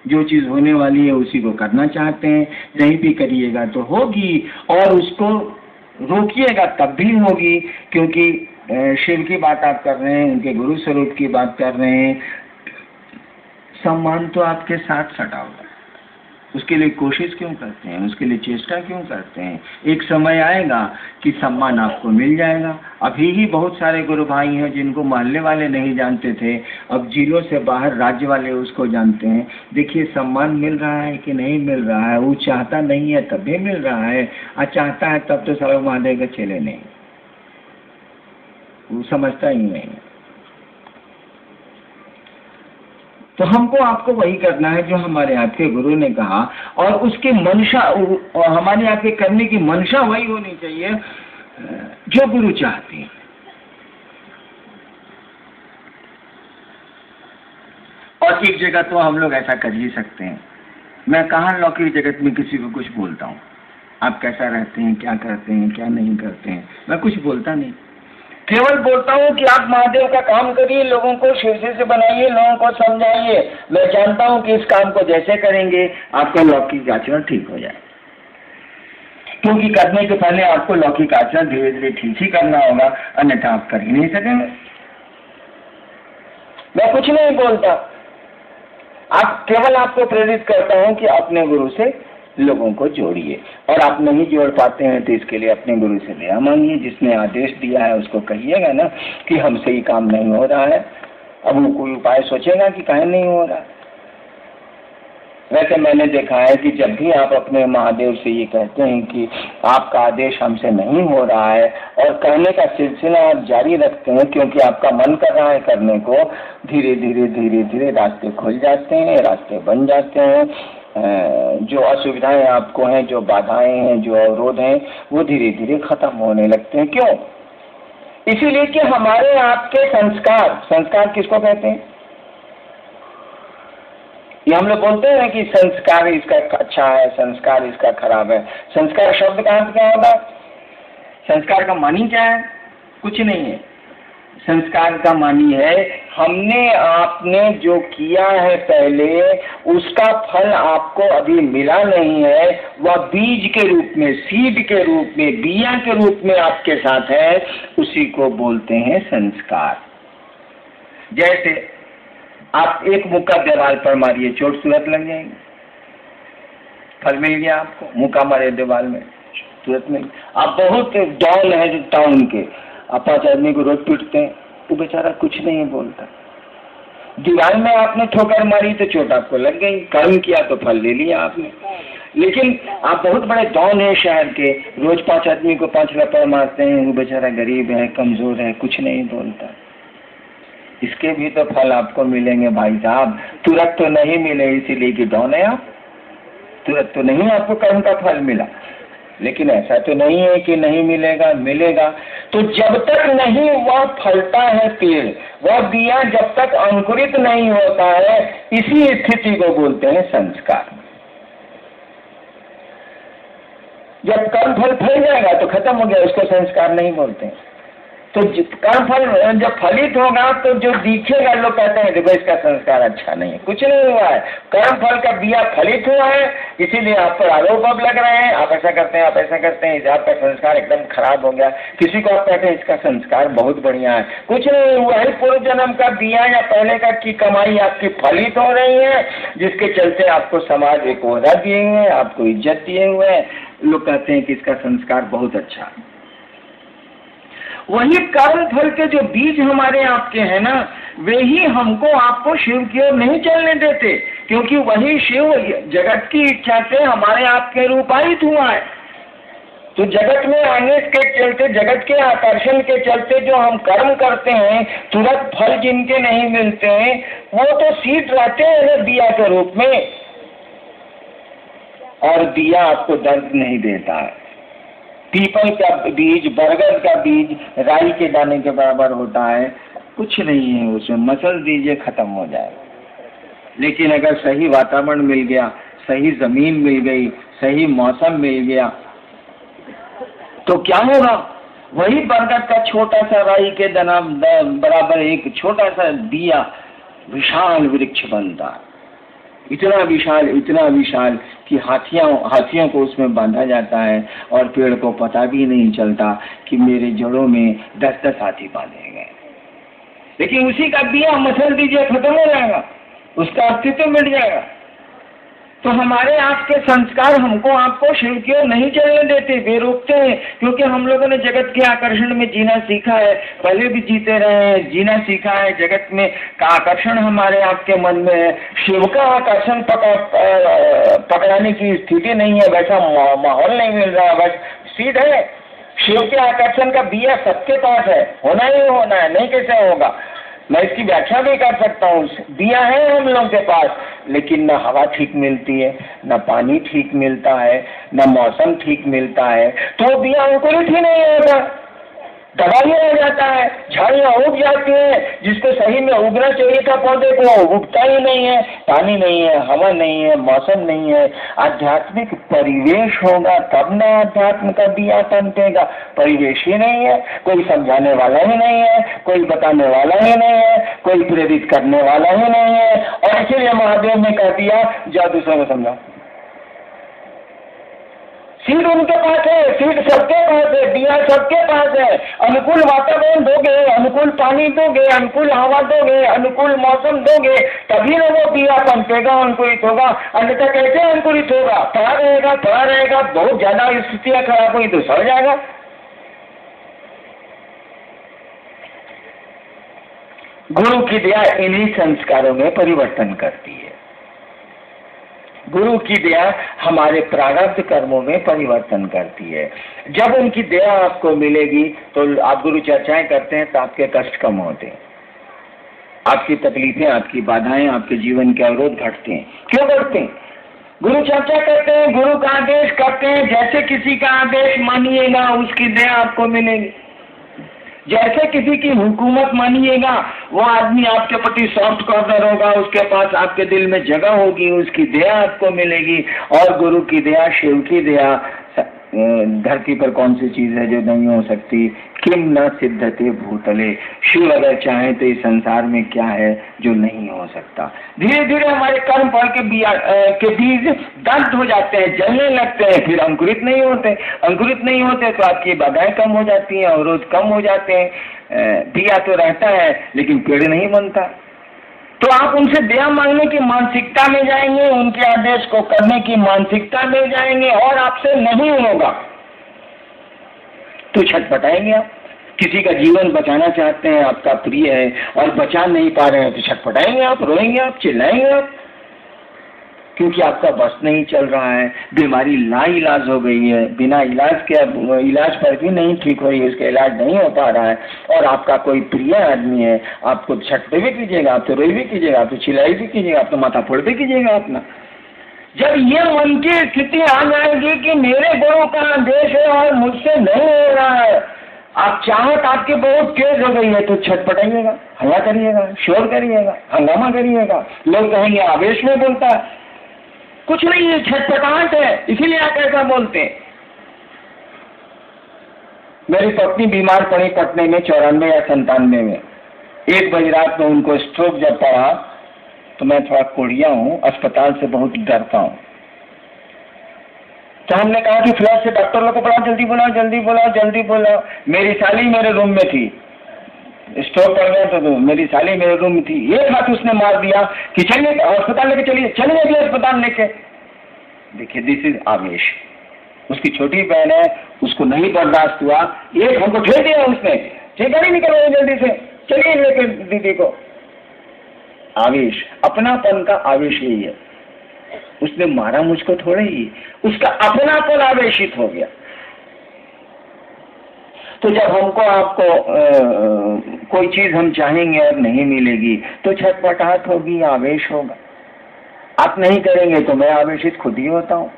जो चीज होने वाली है उसी को करना चाहते हैं, नहीं भी करिएगा तो होगी, और उसको रोकिएगा तब भी होगी, क्योंकि शिव की बात आप कर रहे हैं, उनके गुरु स्वरूप की बात कर रहे हैं। सम्मान तो आपके साथ सटा हुआ है, उसके लिए कोशिश क्यों करते हैं, उसके लिए चेष्टा क्यों करते हैं? एक समय आएगा कि सम्मान आपको मिल जाएगा। अभी ही बहुत सारे गुरु भाई हैं जिनको मोहल्ले वाले नहीं जानते थे, अब जिलों से बाहर राज्य वाले उसको जानते हैं। देखिए सम्मान मिल रहा है कि नहीं मिल रहा है, वो चाहता नहीं है तब भी मिल रहा है, और चाहता है तब तो सारा महादेव के चले नहीं, वो समझता ही नहीं। तो हमको आपको वही करना है जो हमारे आपके गुरु ने कहा, और उसकी मंशा, और हमारे आपके करने की मंशा वही होनी चाहिए जो गुरु चाहते हैं। और एक जगह तो हम लोग ऐसा कर ही सकते हैं, मैं कहाँ लौकिक जगत में किसी को कुछ बोलता हूँ, आप कैसा रहते हैं, क्या करते हैं, क्या नहीं करते हैं, मैं कुछ बोलता नहीं, केवल बोलता हूँ कि आप महादेव का काम करिए, लोगों को शिव से बनाइए, लोगों को समझाइए। मैं जानता हूँ कि इस काम को जैसे करेंगे आपका लौकिक आचरण ठीक हो जाए, क्योंकि करने के पहले आपको लौकिक आचरण धीरे धीरे ठीक ही करना होगा, अन्यथा आप कर ही नहीं सकेंगे। मैं कुछ नहीं बोलता, आप केवल आपको प्रेरित करता हूँ कि अपने गुरु से लोगों को जोड़िए, और आप नहीं जोड़ पाते हैं तो इसके लिए अपने गुरु से दया मांगिए, जिसने आदेश दिया है उसको कहिएगा ना कि हमसे ही काम नहीं हो रहा है। अब वो कोई उपाय सोचेगा कि काहे नहीं हो रहा। वैसे मैंने देखा है कि जब भी आप अपने महादेव से ये कहते हैं कि आपका आदेश हमसे नहीं हो रहा है, और कहने का सिलसिला आप जारी रखते हैं क्योंकि आपका मन कर रहा है करने को, धीरे धीरे धीरे धीरे रास्ते खुल जाते हैं, रास्ते बन जाते हैं। जो असुविधाएं आपको हैं, जो बाधाएं हैं, जो अवरोध हैं, वो धीरे धीरे खत्म होने लगते हैं। क्यों? इसीलिए कि हमारे आपके संस्कार, संस्कार किसको कहते हैं? ये हम लोग बोलते हैं कि संस्कार इसका अच्छा है, संस्कार इसका खराब है। संस्कार शब्द का अर्थ क्या होगा? संस्कार का मानी क्या है? कुछ नहीं है। संस्कार का मानी है हमने आपने जो किया है पहले, उसका फल आपको अभी मिला नहीं है, वह बीज के रूप में, सीड के रूप में, बिया के रूप में आपके साथ है, उसी को बोलते हैं संस्कार। जैसे आप एक मुक्का दीवार पर मारिए, चोट तुरंत लग जाएगी, फल मिल गया आपको। मुक्का मारे दीवार में, तुरंत मिल। आप बहुत डाउन है टाउन के, आप 5 आदमी को रोज पीटते हैं, वो बेचारा कुछ नहीं बोलता। दीवार में आपने ठोकर मारी तो चोट आपको लग गई, कर्म किया तो फल ले लिया आपने। लेकिन आप बहुत बड़े डाउन है शहर के, रोज 5 आदमी को 5 रुपये मारते हैं, वो बेचारा गरीब है, कमजोर है, कुछ नहीं बोलता। इसके भी तो फल आपको मिलेंगे भाई साहब, तुरंत तो नहीं मिले इसीलिए कि डाउन है आप, तुरंत तो नहीं आपको कर्म का फल मिला। लेकिन ऐसा तो नहीं है कि नहीं मिलेगा, मिलेगा। तो जब तक नहीं वह फलता है पेड़, वह बिया जब तक अंकुरित नहीं होता है, इसी स्थिति को बोलते हैं संस्कार। जब कर्म फल फल जाएगा तो खत्म हो गया, उसको संस्कार नहीं बोलते हैं। तो कर्म फल जब फलित होगा तो जो दिखेगा, लोग कहते हैं देखो इसका संस्कार अच्छा नहीं है। कुछ नहीं हुआ है, कर्म फल का बिया फलित हुआ है, इसीलिए आप पर आरोप अब लग रहे हैं, आप ऐसा करते हैं, आप ऐसा करते हैं, आपका संस्कार एकदम खराब हो गया। किसी को आप कहते हैं इसका संस्कार बहुत बढ़िया है, कुछ नहीं हुआ है। पूर्व जन्म का बिया या पहले का की कमाई आपकी फलित हो रही है, जिसके चलते आपको समाज एक ओहदा दिए हुए हैं, आपको इज्जत दिए हुए हैं। लोग कहते हैं कि इसका संस्कार बहुत अच्छा है। वही कर्म फल के जो बीज हमारे आपके हैं ना, वे ही हमको आपको शिव की ओर नहीं चलने देते, क्योंकि वही शिव जगत की इच्छा से हमारे आपके रूपायित हुआ है। तो जगत में आने के चलते, जगत के आकर्षण के चलते जो हम कर्म करते हैं, तुरंत फल जिनके नहीं मिलते हैं, वो तो सीड रहते हैं दिया के रूप में, और दिया आपको दर्द नहीं देता है। पीपल का बीज, बरगद का बीज राई के दाने के बराबर होता है, कुछ नहीं है उसमें, मसल दीजिए खत्म हो जाएगा। लेकिन अगर सही वातावरण मिल गया, सही जमीन मिल गई, सही मौसम मिल गया, तो क्या होगा? वही बरगद का छोटा सा राई के दाना बराबर एक छोटा सा दिया विशाल वृक्ष बनता है, इतना विशाल कि हाथियों को उसमें बांधा जाता है, और पेड़ को पता भी नहीं चलता कि मेरे जड़ों में 10-10 हाथी बांधे गए। लेकिन उसी का दिया मसल दीजिए खत्म हो जाएगा, उसका अस्तित्व मिट जाएगा। तो हमारे आपके संस्कार हमको आपको शिव की ओर नहीं चलने देते, वे रोकते हैं, क्योंकि हम लोगों ने जगत के आकर्षण में जीना सीखा है, पहले भी जीते रहे हैं, जीना सीखा है। जगत में का आकर्षण हमारे आपके मन में है, शिव का आकर्षण पकड़ाने की स्थिति नहीं है, वैसा माहौल नहीं मिल रहा, बस सीध है। शिव के आकर्षण का बिया सबके पास है, होना ही होना है, नहीं कैसे होगा? मैं इसकी व्याख्या भी कर सकता हूँ। दिया है हम लोगों के पास, लेकिन न हवा ठीक मिलती है, न पानी ठीक मिलता है, न मौसम ठीक मिलता है, तो दिया अंकुरित ही नहीं होता, दबाइया हो जाता है, झाड़ियाँ उग जाती हैं, जिसको सही में उगना चाहिए था पौधे को, उगता ही नहीं है, पानी नहीं है, हवा नहीं है, मौसम नहीं है। आध्यात्मिक परिवेश होगा तब न अध्यात्म का दिया तमकेगा। परिवेश ही नहीं है, कोई समझाने वाला ही नहीं है, कोई बताने वाला ही नहीं है, कोई प्रेरित करने वाला ही नहीं है, और इसीलिए महादेव ने कह दिया जाओ दूसरों को समझाओ। सीड उनके पास है, सीड सबके पास है, दिया सबके पास है। अनुकूल वातावरण दोगे, अनुकूल पानी दोगे, अनुकूल हवा दोगे, अनुकूल मौसम दोगे, तभी ना वो दिया पनपेगा, अंकुरित होगा। अन्यथा कैसे अंकुरित होगा? पड़ा रहेगा, बहुत ज्यादा स्थितियां खराब हुई तो सड़ जाएगा। गुरु की दया इन्हीं संस्कारों में परिवर्तन करती है। गुरु की दया हमारे प्रारब्ध कर्मों में परिवर्तन करती है। जब उनकी दया आपको मिलेगी तो आप गुरु चर्चाएं करते हैं तो आपके कष्ट कम होते हैं, आपकी तकलीफें, आपकी बाधाएं, आपके जीवन के अवरोध घटते हैं। क्यों घटते हैं? गुरु चर्चा करते हैं, गुरु का आदेश करते हैं, जैसे किसी का आदेश मानिएगा उसकी दया आपको मिलेगी। जैसे किसी की हुकूमत मानिएगा वो आदमी आपके प्रति सॉफ्ट कॉर्नर होगा, उसके पास आपके दिल में जगह होगी, उसकी दया आपको मिलेगी। और गुरु की दया, शिव की दया, धरती पर कौन सी चीज है जो नहीं हो सकती? किम न सिद्धते भूतले। शिव अगर चाहे तो इस संसार में क्या है जो नहीं हो सकता। धीरे धीरे हमारे कर्म फल के बीज दग्ध हो जाते हैं, जलने लगते हैं, फिर अंकुरित नहीं होते तो आपकी बाधाएं कम हो जाती हैं, अवरोध कम हो जाते हैं। दिया तो रहता है लेकिन पेड़ नहीं बनता। तो आप उनसे दया मांगने की मानसिकता में जाएंगे, उनके आदेश को करने की मानसिकता में जाएंगे, और आपसे नहीं होगा तो छटपटाएंगे आप। किसी का जीवन बचाना चाहते हैं, आपका प्रिय है और बचा नहीं पा रहे हैं तो छटपटाएंगे आप, रोएंगे आप, चिल्लाएंगे आप, क्योंकि आपका बस नहीं चल रहा है। बीमारी लाइलाज हो गई है, बिना इलाज के, इलाज पर भी नहीं ठीक हो रही है, उसका इलाज नहीं हो पा रहा है, और आपका कोई प्रिय आदमी है। आप तो छटपटे भी कीजिएगा, आप तो रोई भी कीजिएगा, आप तो चिल्लाई भी कीजिएगा, आप तो माथा फोड़ भी कीजिएगा अपना। जब ये मन की स्थिति आ जाएगी कि मेरे गुरु का आदेश है और मुझसे नहीं हो रहा है, आप चाहत आपकी बहुत तेज हो गई है, तो छटपटाइएगा, हल्ला करिएगा, शोर करिएगा, हंगामा करिएगा। लोग कहेंगे आवेश में बोलता है, कुछ नहीं है, छटपटाहट है, इसीलिए आप ऐसा बोलते हैं। मेरी पत्नी बीमार पड़ी पटने में 94 या 97 में। 1 बजे रात में उनको स्ट्रोक जब पड़ा तो मैं थोड़ा कोढ़िया हूँ, अस्पताल से बहुत डरता हूँ। तो हमने कहा कि फ्लैश से डॉक्टर लोग को बुलाओ, जल्दी बुलाओ। मेरी साली मेरे रूम में थी, स्ट्रोक कर गया तो मेरी साली मेरे रूम में थी। एक हाथ उसने मार दिया कि चलिए अस्पताल लेके चलिए अभी अस्पताल लेके। देखिए, दिस इज आवेश। उसकी छोटी बहन है, उसको नहीं बर्दाश्त हुआ, एक हमको ठेल दिया उसने, चलिए गाड़ी निकलवाइए जल्दी से, चलिए लेकर दीदी को। आवेश, अपनापन का आवेश यही है। उसने मारा मुझको थोड़ा ही, उसका अपनापन आवेशित हो गया। तो जब हमको आपको कोई चीज हम चाहेंगे और नहीं मिलेगी तो छटपटाहट होगी, आवेश होगा। आप नहीं करेंगे तो मैं आवेशित खुद ही होता हूँ,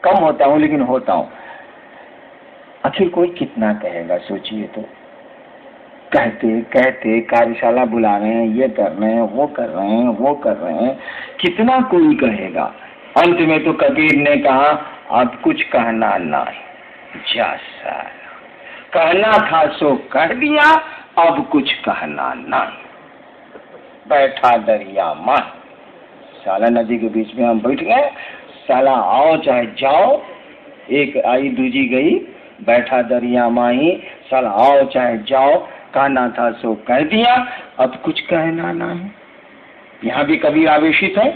कम होता हूँ लेकिन होता हूँ। आखिर कोई कितना कहेगा, सोचिए तो। कहते कहते कार्यशाला बुला रहे हैं, ये कर रहे हैं, वो कर रहे हैं, वो कर रहे हैं, कितना कोई कहेगा। अंत में तो कबीर ने कहा अब कुछ कहना नहीं, जा साला, कहना था सो कह दिया, अब कुछ कहना नहीं। बैठा दरिया माँ, साला नदी के बीच में हम बैठ गए, साला आओ चाहे जाओ, एक आई दूजी गई, बैठा दरिया माही, साला आओ चाहे जाओ, कहना था सो कह दिया, अब कुछ कहना नहीं। यहाँ भी कबीर आवेशित है,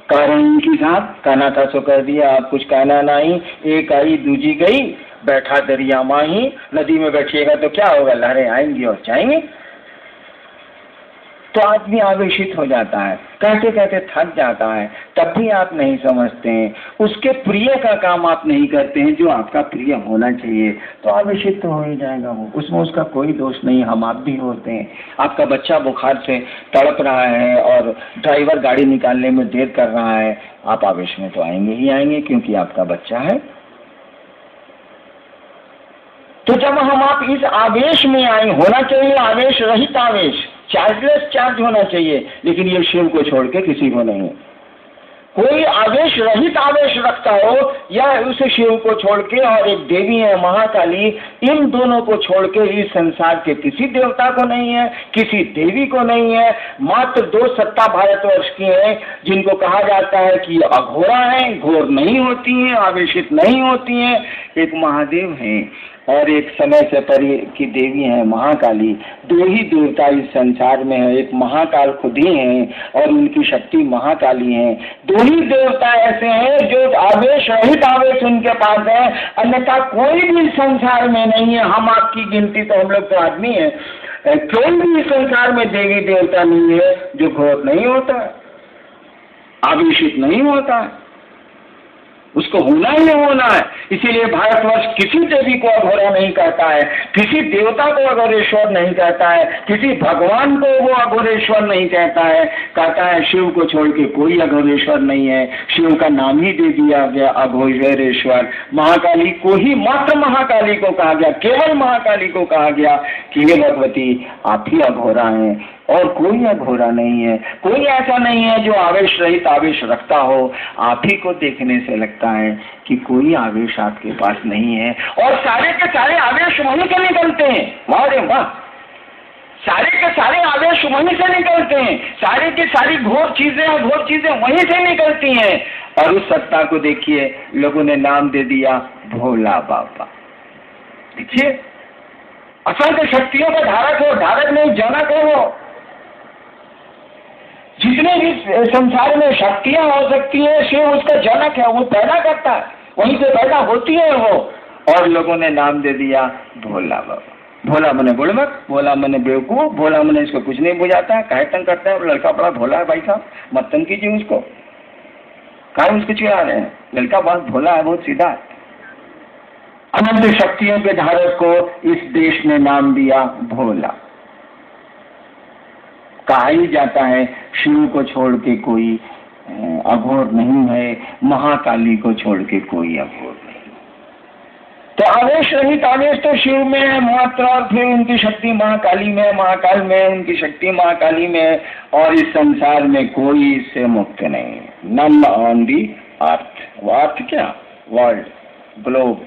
कारण के साथ कहना था सो कह दिया, अब कुछ कहना नहीं। एक आई दूजी गई, बैठा दरिया माही, नदी में बैठिएगा तो क्या होगा, लहरें आएंगी और जाएंगी। तो आदमी आवेशित हो जाता है, कहते कहते थक जाता है, तब भी आप नहीं समझते हैं, उसके प्रिय का काम आप नहीं करते हैं जो आपका प्रिय होना चाहिए, तो आवेशित तो हो ही जाएगा वो। उसमें उसका कोई दोष नहीं, हम आप भी होते हैं। आपका बच्चा बुखार से तड़प रहा है और ड्राइवर गाड़ी निकालने में देर कर रहा है, आप आवेश में तो आएंगे ही आएंगे क्योंकि आपका बच्चा है। तो जब हम आप इस आवेश में आए, होना चाहिए आवेश रहित आवेश, चार्जलेस चार्ज होना चाहिए, लेकिन ये शिव को छोड़ के किसी को नहीं। कोई आवेश रहित आवेश रखता हो या उस शिव को छोड़ के, और एक देवी है महाकाली, इन दोनों को छोड़ के इस संसार के किसी देवता को नहीं है, किसी देवी को नहीं है। मात्र 2 सत्ता भारतवर्ष की है जिनको कहा जाता है कि अघोरा है, घोर नहीं होती हैं, आवेशित नहीं होती हैं। एक महादेव हैं और एक समय से परे की देवी है महाकाली। 2 ही देवता इस संसार में है, एक महाकाल खुद ही हैं और उनकी शक्ति महाकाली है। 2 ही देवता ऐसे हैं जो आवेश रहित आवेश उनके पास है, अन्यथा कोई भी संसार में नहीं है। हम आपकी गिनती तो, हम लोग तो आदमी है, कोई भी संसार में देवी देवता नहीं है जो घोर नहीं होता है, आवेशित नहीं होता है। उसको होना ही होना है। इसीलिए भारतवर्ष किसी देवी को अघोरा नहीं कहता है, किसी देवता को अघोरेश्वर नहीं कहता है, किसी भगवान को वो अघोरेश्वर नहीं कहता है। कहता है शिव को छोड़ के कोई अघोरेश्वर नहीं है, शिव का नाम ही दे दिया गया अघोरेश्वर। महाकाली को ही, मात्र महाकाली को कहा गया, केवल महाकाली को कहा गया कि हे भगवती आप ही अघोरा हैं और कोई अघोरा नहीं है। कोई ऐसा नहीं है जो आवेश रहित आवेश रखता हो। आप ही को देखने से लगता है कि कोई आवेश आपके पास नहीं है, और सारे के सारे आवेश वहीं से निकलते हैं। वाह रे वाह, सारे के सारे आवेश वहीं से निकलते हैं, सारी की सारी घोर चीजें वहीं से निकलती हैं। और उस सत्ता को देखिए, लोगों ने नाम दे दिया भोला बाबा। देखिए, असंख्य शक्तियों का धारक हो, धारक नहीं जनक है वो। जितने भी संसार में शक्तियां हो सकती है, शिव उसका जनक है, वो पैदा करता है, वहीं से पैदा होती है वो। और लोगों ने नाम दे दिया भोला बाबा। भोला मने बुड़बक, भोला मने बेवकूफ, भोला मने इसको कुछ नहीं बुझाता है, काहे तंग करता है, लड़का बड़ा भोला है भाई साहब, मत तंग कीजिए उसको, काहे उसको चिढ़ा रहे हैं, लड़का बहुत भोला है, बहुत सीधा है। अनंत शक्तियों के धारक को इस देश ने नाम दिया भोला। कहा ही जाता है शिव को छोड़ के कोई अघोर नहीं है, महाकाली को छोड़ के कोई अघोर नहीं। तो आवेश रहित आवेश तो शिव में है मात्र, और फिर उनकी शक्ति महाकाली में, महाकाल में उनकी शक्ति महाकाली में, और इस संसार में कोई इससे मुक्त नहीं है। नन ऑन दी अर्थ। वो अर्थ क्या? World, globe.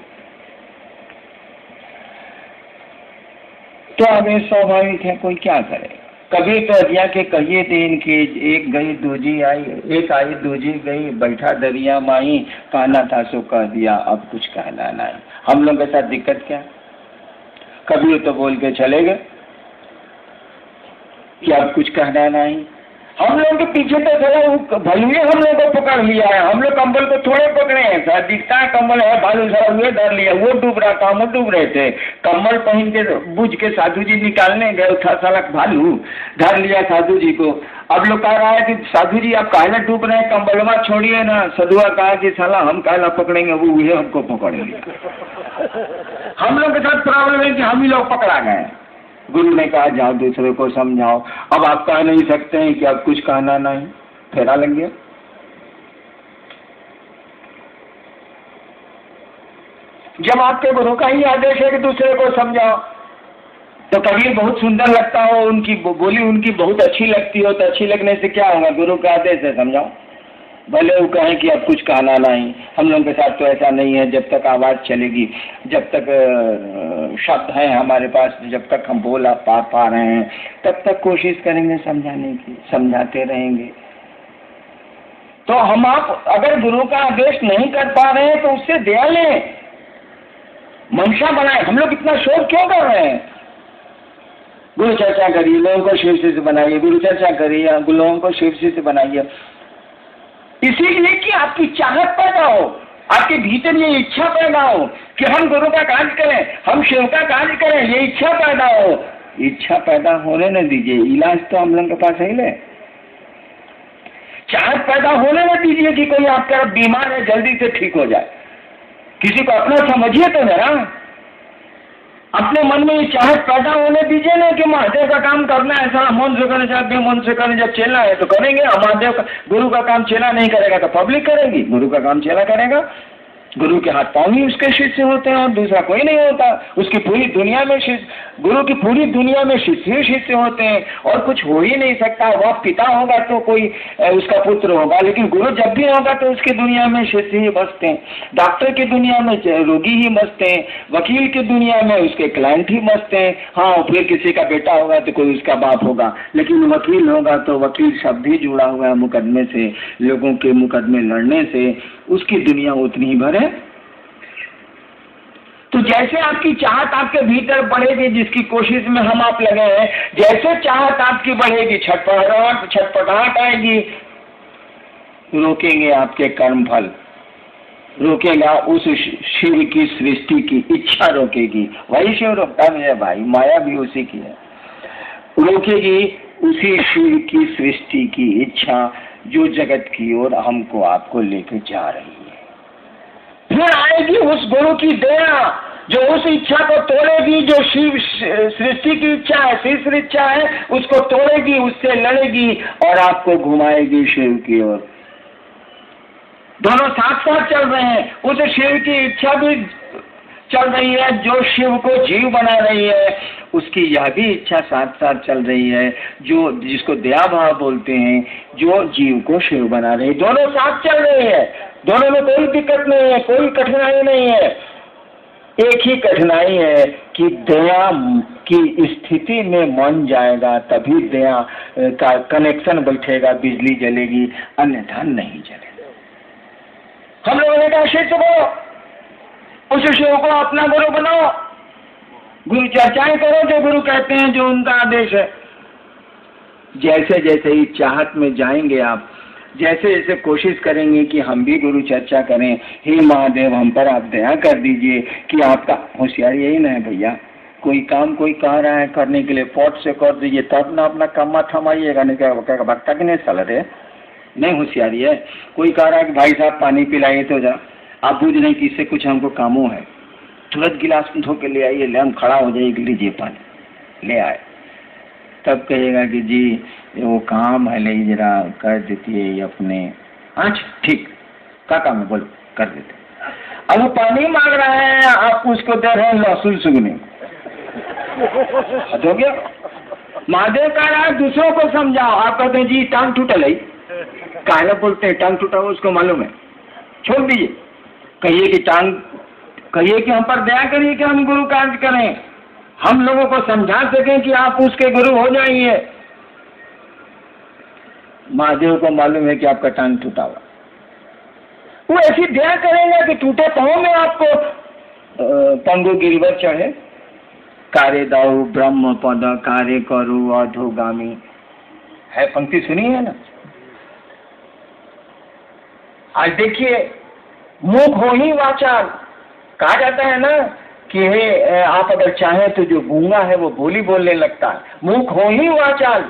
तो आवेश स्वाभाविक है, कोई क्या करे। कभी तो दिया के कहिए दिन की, एक गई दूजी आई, एक आई दूजी गई, बैठा दरिया माही, कहना था सो कह दिया, अब कुछ कहना नहीं। हम लोग के साथ दिक्कत क्या? कभी तो बोल के चले गए कि अब कुछ कहना नहीं, हम लोग के पीछे तो चला भलुए हम लोग को पकड़ लिया है। हम लोग कंबल को थोड़े पकड़े हैं, सर दिखता है कंबल है, भालू साहब हुए धर लिया, वो डूब रहा था, हम डूब रहे थे। कंबल पहन के बुझ के साधु जी निकालने गए, था साला भालू धर लिया साधु जी को। अब लोग कह रहा है कि साधु जी आप काहे डूब रहे हैं, कंबलवा छोड़िए ना। सधुआ कहा कि साला हम काहे पकड़ेंगे, वो हुए हमको पकड़ेंगे। हम लोग के साथ प्रॉब्लम है कि हम ही लोग पकड़ा गए। गुरु ने कहा जाओ दूसरे को समझाओ। अब आप कह नहीं सकते हैं कि अब कुछ कहना नहीं, फेरा लग गया। जब आपके गुरु का ही आदेश है कि दूसरे को समझाओ, तो कबीर बहुत सुंदर लगता हो, उनकी बोली उनकी बहुत अच्छी लगती हो, तो अच्छी लगने से क्या होगा, गुरु का आदेश है समझाओ। भले वो कहें कि अब कुछ कहना नहीं। हम लोगों के साथ तो ऐसा नहीं है, जब तक आवाज़ चलेगी, जब तक शब्द हैं हमारे पास, जब तक हम बोल पा रहे हैं, तब तक कोशिश करेंगे समझाने की, समझाते रहेंगे। तो हम आप अगर गुरु का आदेश नहीं कर पा रहे हैं तो उससे दया लें, मंशा बनाए। हम लोग इतना शोर क्यों कर रहे हैं? गुरु चर्चा करिए, लोगों को शिव से बनाइए, गुरु चर्चा करिए, लोगों को शिव से बनाइए, इसीलिए कि आपकी चाहत पैदा हो, आपके भीतर ये इच्छा पैदा हो कि हम गुरु का कार्य करें, हम शिव का कार्य करें, ये इच्छा पैदा हो। इच्छा पैदा होने न दीजिए, इलाज तो हम लोगों के पास है ले। चाहत पैदा होने न दीजिए कि कोई आपका बीमार है जल्दी से ठीक हो जाए। किसी को अपना समझिए तो जरा, अपने मन में ये चाहत पैदा होने दीजिए ना कि महादेव का काम करना है, ऐसा मन से करना चाहते हैं, मन से करने जब चेला है तो करेंगे। महादेव का गुरु का काम चेला नहीं करेगा तो पब्लिक करेगी, गुरु का काम चेला करेगा। गुरु के हाथ पांव ही उसके शिष्य होते हैं और दूसरा कोई नहीं होता। उसकी पूरी दुनिया में शिष्य, गुरु की पूरी दुनिया में शिष्य ही शिष्य होते हैं और कुछ हो ही नहीं सकता। वह पिता होगा तो कोई उसका पुत्र होगा, लेकिन गुरु जब भी होगा तो उसकी दुनिया में शिष्य ही बसते हैं। डॉक्टर की दुनिया में रोगी ही बसते हैं, वकील की दुनिया में उसके क्लाइंट ही बसते हैं। हाँ, फिर किसी का बेटा होगा तो कोई उसका बाप होगा, लेकिन वकील होगा तो वकील शब्द ही जुड़ा हुआ है मुकदमे से, लोगों के मुकदमे लड़ने से, उसकी दुनिया उतनी ही भर है। तो जैसे आपकी चाहत आपके भीतर बढ़ेगी, जिसकी कोशिश में हम आप लगे हैं, जैसे चाहत आपकी बढ़ेगी, छटपटाहट आएगी, रोकेंगे आपके कर्म फल, रोकेगा उस शिव की सृष्टि की इच्छा रोकेगी। वही शिव रोकता है भाई, माया भी उसी की है। रोकेगी उसी शिव की सृष्टि की इच्छा जो जगत की ओर हमको आपको लेके जा रही है। फिर आएगी उस गुरु की दया जो उस इच्छा को तोड़ेगी, जो शिव सृष्टि की इच्छा है, तीसरी इच्छा है, उसको तोड़ेगी, उससे लड़ेगी और आपको घुमाएगी शिव की ओर। दोनों साथ साथ चल रहे हैं। उस शिव की इच्छा भी चल रही है जो शिव को जीव बना रही है, उसकी यह भी इच्छा साथ साथ चल रही है जो जिसको दया भाव बोलते हैं, जो जीव को शिव बना रही है। दोनों साथ चल रही है, दोनों में कोई दिक्कत नहीं है, कोई कठिनाई नहीं है। एक ही कठिनाई है कि दया की स्थिति में मन जाएगा तभी दया का कनेक्शन बैठेगा, बिजली जलेगी, अन्यथा नहीं जलेगा। हम लोगों ने कहा शिव बोलो, उस शिव को अपना गुरु बनाओ, गुरु चर्चाएं करो जो गुरु कहते हैं, जो उनका आदेश है। जैसे जैसे ही चाहत में जाएंगे आप, जैसे जैसे कोशिश करेंगे कि हम भी गुरु चर्चा करें, हे महादेव हम पर आप दया कर दीजिए कि आपका होशियारी यही ना है भैया, कोई काम कोई कह रहा है करने के लिए फौट से कर दीजिए, तब ना अपना काम थमाइएगा, नहीं क्या भक्ता की नहीं सलर है, नहीं होशियारी है। कोई कह रहा है कि भाई साहब पानी पिलाइए तो जा, आप बुझ नहीं कि इससे कुछ हमको कामों है, तुरंत गिलास में धो के ले आइए, ले हम खड़ा हो जाइए, लीजिए पानी, ले आए। तब कहेगा कि जी वो काम है, ले जरा कर देती है ये अपने। अच्छा ठीक, क्या काम है बोलो, कर देते। अब वो पानी मांग रहा है, आप उसको दे रहे हैं लहसुन सुगने, हो गया। महादेव कह रहा है दूसरों को समझाओ, आप कहते हैं जी टांग टूटल है, काहे बोलते हैं टांग टूटा हो, उसको मालूम है, छोड़ दीजिए। कहिए कि कहिए कि हम पर दया करिए कि हम गुरु कार्य करें, हम लोगों को समझा सकें कि आप उसके गुरु हो जाइए। महादेव को मालूम है कि आपका टांग टूटा हुआ, वो ऐसी दया करेंगे कि टूटे पांव में आपको पंगु गिरवर चढ़े। कार्य दाऊ ब्रह्म पद कार्य करू अधोगामी, है, पंक्ति सुनी है ना। आज देखिए, मुख हो ही वाचाल, कहा जाता है ना कि आप अगर चाहें तो जो गूंगा है वो बोली बोलने लगता है। मुख हो ही वाचाल,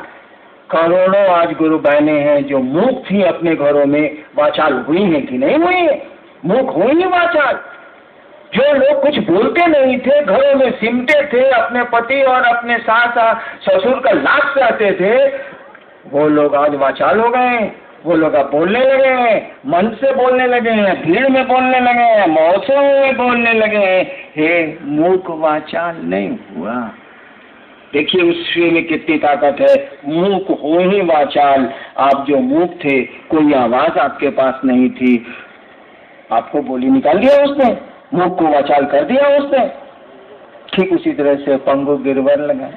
करोड़ों आज गुरु बहने हैं जो मुख थी अपने घरों में, वाचाल हुई है कि नहीं हुई है? मुख हो ही वाचाल। जो लोग कुछ बोलते नहीं थे, घरों में सिमटे थे, अपने पति और अपने सास ससुर का लाभ चाहते थे, वो लोग आज वाचाल हो गए। वो लोग अब बोलने लगे हैं, मन से बोलने लगे हैं, भीड़ में बोलने लगे हैं, मौसम में बोलने लगे हैं। हे मूक वाचाल नहीं हुआ। देखिए उस श्री में कितनी ताकत है। मूक हो ही वाचाल। आप जो मूक थे, कोई आवाज आपके पास नहीं थी, आपको बोली निकाल दिया उसने, मूक को वाचाल कर दिया उसने। ठीक उसी तरह से पंगु गिरवर लगा,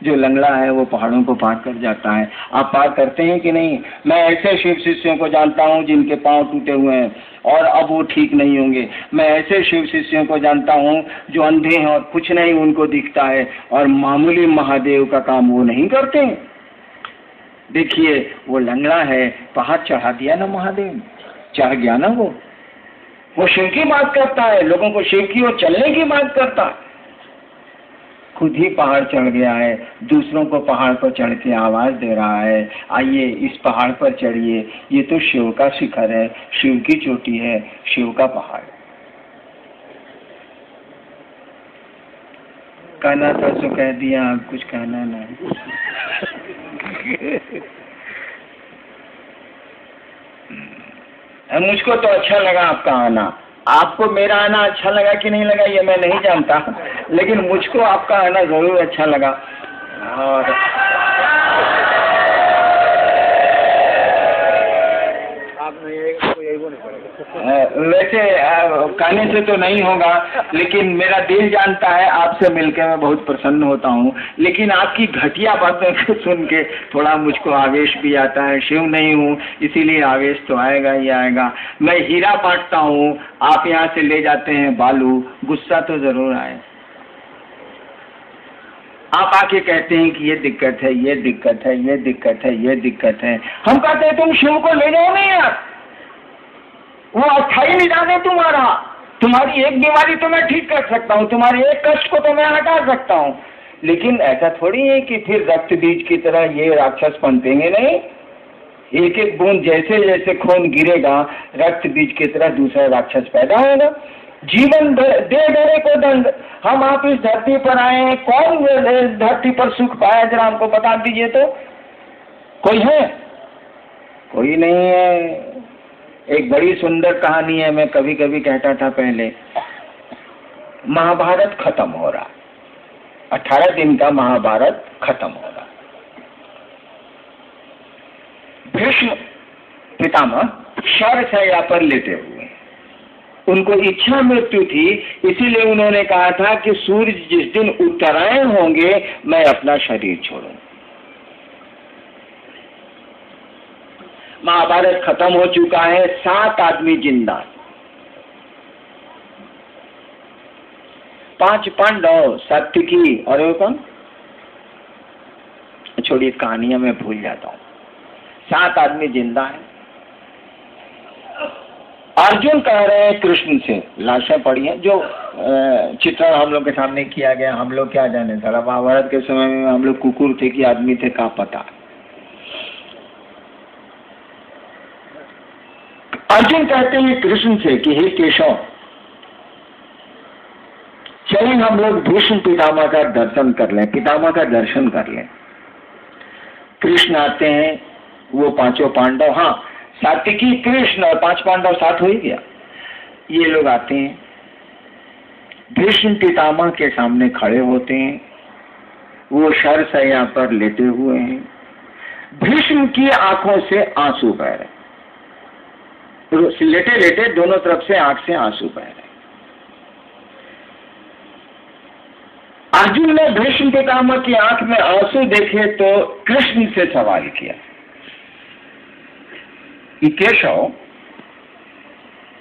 जो लंगड़ा है वो पहाड़ों को पार कर जाता है। आप पार करते हैं कि नहीं? मैं ऐसे शिव शिष्यों को जानता हूँ जिनके पांव टूटे हुए हैं और अब वो ठीक नहीं होंगे। मैं ऐसे शिव शिष्यों को जानता हूँ जो अंधे हैं और कुछ नहीं उनको दिखता है, और मामूली महादेव का काम वो नहीं करते। देखिए वो लंगड़ा है, पहाड़ चढ़ा दिया ना महादेव, चढ़ गया ना वो शिव की बात करता है, लोगों को शिव की ओर चलने की बात करता है। खुद ही पहाड़ चढ़ गया है, दूसरों को पहाड़ पर चढ़ के आवाज दे रहा है, आइए इस पहाड़ पर चढ़िए, ये तो शिव का शिखर है, शिव की चोटी है, शिव का पहाड़। कहना था तो कह दिया, कुछ कहना नहीं। मुझको तो अच्छा लगा आपका आना। आपको मेरा आना अच्छा लगा कि नहीं लगा ये मैं नहीं जानता, लेकिन मुझको आपका आना जरूर अच्छा लगा। और वैसे कहने से तो नहीं होगा, लेकिन मेरा दिल जानता है आपसे मिलकर मैं बहुत प्रसन्न होता हूँ। लेकिन आपकी घटिया बातों को सुन के थोड़ा मुझको आवेश भी आता है। शिव नहीं हूँ इसीलिए आवेश तो आएगा ही आएगा। मैं हीरा बांटता हूँ, आप यहाँ से ले जाते हैं बालू, गुस्सा तो जरूर आए। आप आके कहते हैं कि ये दिक्कत है, ये दिक्कत है, ये दिक्कत है, ये दिक्कत है। हम कहते हैं तुम शिव को ले जाओ नहीं यार, वो अस्थाई निदान है तुम्हारा। तुम्हारी एक बीमारी तो मैं ठीक कर सकता हूँ, तुम्हारे एक कष्ट को तो मैं हटा सकता हूँ, लेकिन ऐसा थोड़ी है कि फिर रक्त बीज की तरह ये राक्षस पनपेंगे नहीं। एक एक बूंद जैसे जैसे खून गिरेगा, रक्त बीज की तरह दूसरा राक्षस पैदा होगा। जीवन दे डरे को दंड। हम आप इस धरती पर आए हैं, कौन धरती पर सुख पाया जरा हमको बता दीजिए तो। कोई है? कोई नहीं है। एक बड़ी सुंदर कहानी है, मैं कभी कभी कहता था पहले। महाभारत खत्म हो रहा, 18 दिन का महाभारत खत्म हो रहा। भीष्म पितामह शरशैया पर लेटे हुए, उनको इच्छा मृत्यु थी, इसीलिए उन्होंने कहा था कि सूर्य जिस दिन उत्तरायण होंगे मैं अपना शरीर छोड़ूं। महाभारत खत्म हो चुका है, 7 आदमी जिंदा, 5 पांडव, सात्विकी और वो कौन, छोड़िए कहानियां मैं भूल जाता हूँ। 7 आदमी जिंदा है। अर्जुन कह रहे हैं कृष्ण से, लाशें पड़ी हैं, जो चित्रण हम लोग के सामने किया गया, हम लोग क्या जाने सारा। महाभारत के समय में हम लोग कुकुर थे कि आदमी थे, क्या पता। अर्जुन कहते हैं कृष्ण से कि हे केशव, चलिए हम लोग भीष्म पितामह का दर्शन कर लें, पितामह का दर्शन कर लें। कृष्ण आते हैं, वो 5 पांडव, हाँ सात्विकी कृष्ण और 5 पांडव साथ हो ही गया। ये लोग आते हैं, भीष्म पितामह के सामने खड़े होते हैं, वो शरशैया पर लेटे हुए हैं। भीष्म की आंखों से आंसू बह रहे, लेटे लेटे दोनों तरफ से आंख से आंसू बह रहे। अर्जुन ने भीष्म पितामह की आंख में आंसू देखे तो कृष्ण से सवाल किया कि केशव,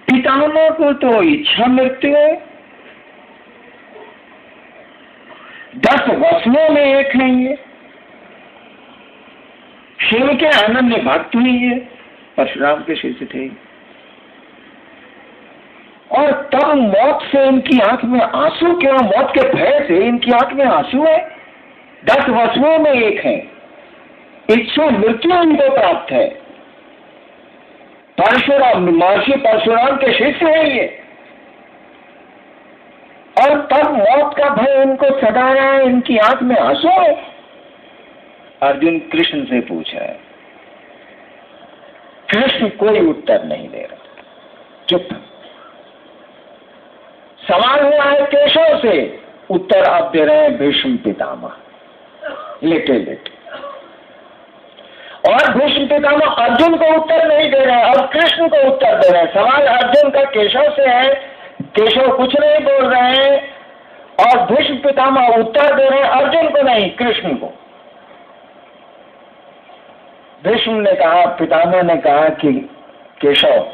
पितामह को तो इच्छा मृत्यु है, 10 वसुओं में एक है ये, शिव के अनन्य भक्त ही ये परशुराम के शिष्य थे। और तब मौत से इनकी आंख में आंसू क्यों? मौत के भय से इनकी आंख में आंसू है। 10 वसुओं में एक है, इच्छा मृत्यु इनको प्राप्त है। परशुराम, महर्षि परशुराम के शिष्य है ये, और तब मौत का भय इनको सदा रहा है, इनकी आंख में आंसू है। अर्जुन कृष्ण से पूछा है, कृष्ण कोई उत्तर नहीं दे रहा, चुप। सवाल हुआ है केशव से, उत्तर आप दे रहे हैं भीष्म पितामह, लेटे लेटे। और भीष्म पितामह अर्जुन को उत्तर नहीं दे रहे हैं, अब कृष्ण को उत्तर दे रहे हैं। सवाल अर्जुन का केशव से है, केशव कुछ नहीं बोल रहे हैं, और भीष्म पितामह उत्तर दे रहे हैं अर्जुन को नहीं, कृष्ण को। भीष्म ने कहा, पितामह ने कहा कि केशव,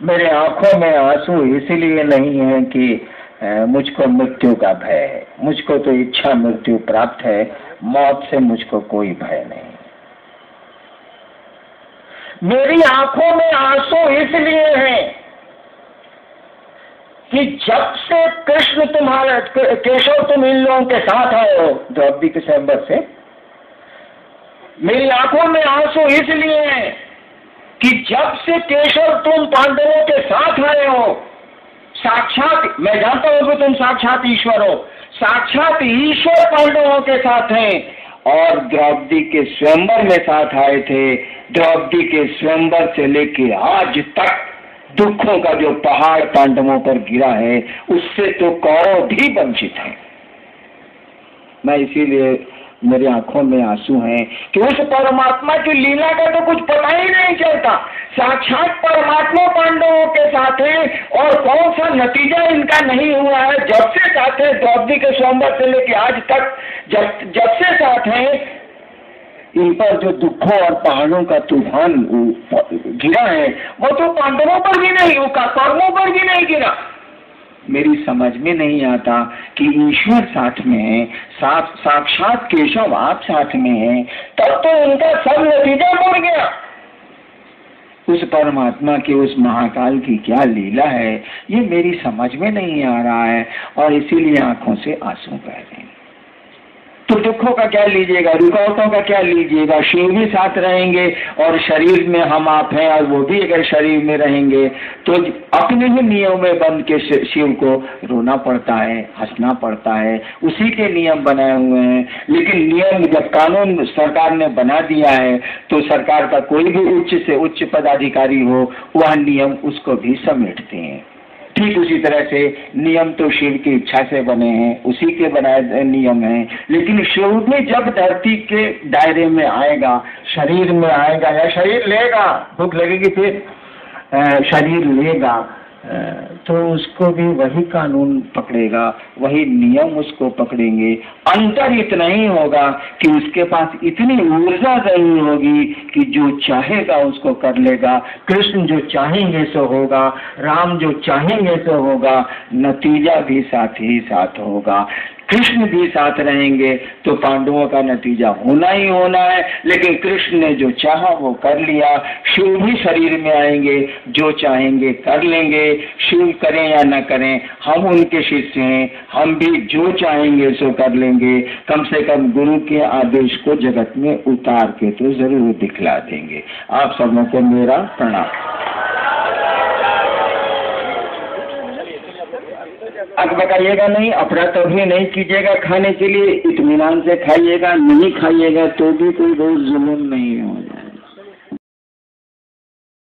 मेरे आंखों में आंसू इसलिए नहीं है कि मुझको मृत्यु का भय है, मुझको तो इच्छा मृत्यु प्राप्त है, मौत से मुझको कोई भय नहीं। मेरी आंखों में आंसू इसलिए है कि जब से कृष्ण तुम्हारे, केशव तुम इन लोगों के साथ आए हो द्रौपदी के स्वयंवर से, मेरी आंखों में आंसू इसलिए है कि जब से केशव तुम पांडवों के साथ आए हो, साक्षात, मैं जानता हूं कि तुम साक्षात ईश्वर हो, साक्षात ईश्वर पांडवों के साथ हैं, और द्रौपदी के स्वयंवर में साथ आए थे। द्रौपदी के स्वयंवर से लेके आज तक दुखों का जो पहाड़ पांडवों पर गिरा है, उससे तो कौरव भी वंचित है। मैं इसीलिए मेरी आंखों में आंसू हैं कि उस परमात्मा की लीला का तो कुछ पता ही नहीं चलता। साक्षात परमात्मा पांडवों के साथ है, और कौन सा नतीजा इनका नहीं हुआ है। जब से साथ है, द्रौपदी के स्वयंवर से लेके आज तक जब से साथ है, इन पर जो दुखों और पहाड़ों का तूफान गिरा है, वो तो पांडवों पर भी नहीं, कौरवों पर भी नहीं गिरा। मेरी समझ में नहीं आता कि ईश्वर साथ में है, साक्षात केशव आप साथ में है, तब तो उनका सब नतीजा मुड़ गया। उस परमात्मा की, उस महाकाल की क्या लीला है, ये मेरी समझ में नहीं आ रहा है, और इसीलिए आंखों से आंसू बह रहे हैं। तो दुखों का क्या लीजिएगा, रुकावटों का क्या लीजिएगा। शिव भी साथ रहेंगे, और शरीर में हम आप हैं, और वो भी अगर शरीर में रहेंगे तो अपने ही नियम में बंद के शिव को रोना पड़ता है, हंसना पड़ता है, उसी के नियम बनाए हुए हैं। लेकिन नियम जब कानून सरकार ने बना दिया है, तो सरकार का कोई भी उच्च से उच्च पदाधिकारी हो, वह नियम उसको भी समेटते हैं। ठीक उसी तरह से नियम तो शिव की इच्छा से बने हैं, उसी के बनाए नियम हैं। लेकिन शिव भी जब धरती के दायरे में आएगा, शरीर में आएगा, या शरीर लेगा, भूख लगेगी फिर शरीर लेगा, तो उसको भी वही कानून पकड़ेगा, वही नियम उसको पकड़ेंगे। अंतर इतना ही होगा कि उसके पास इतनी ऊर्जा नहीं होगी कि जो चाहेगा उसको कर लेगा। कृष्ण जो चाहेंगे सो होगा, राम जो चाहेंगे सो होगा, नतीजा भी साथ ही साथ होगा। कृष्ण भी साथ रहेंगे तो पांडवों का नतीजा होना ही होना है। लेकिन कृष्ण ने जो चाहा वो कर लिया। शिव भी शरीर में आएंगे, जो चाहेंगे कर लेंगे। शिव करें या न करें, हम उनके शिष्य हैं, हम भी जो चाहेंगे सो कर लेंगे। कम से कम गुरु के आदेश को जगत में उतार के तो जरूर दिखला देंगे। आप सबों को मेरा प्रणाम। अब बताइएगा नहीं, अपना तभी नहीं कीजिएगा, खाने के लिए इत्मीनान से खाइएगा, नहीं खाइएगा तो भी कोई बहुत जुल्म नहीं हो।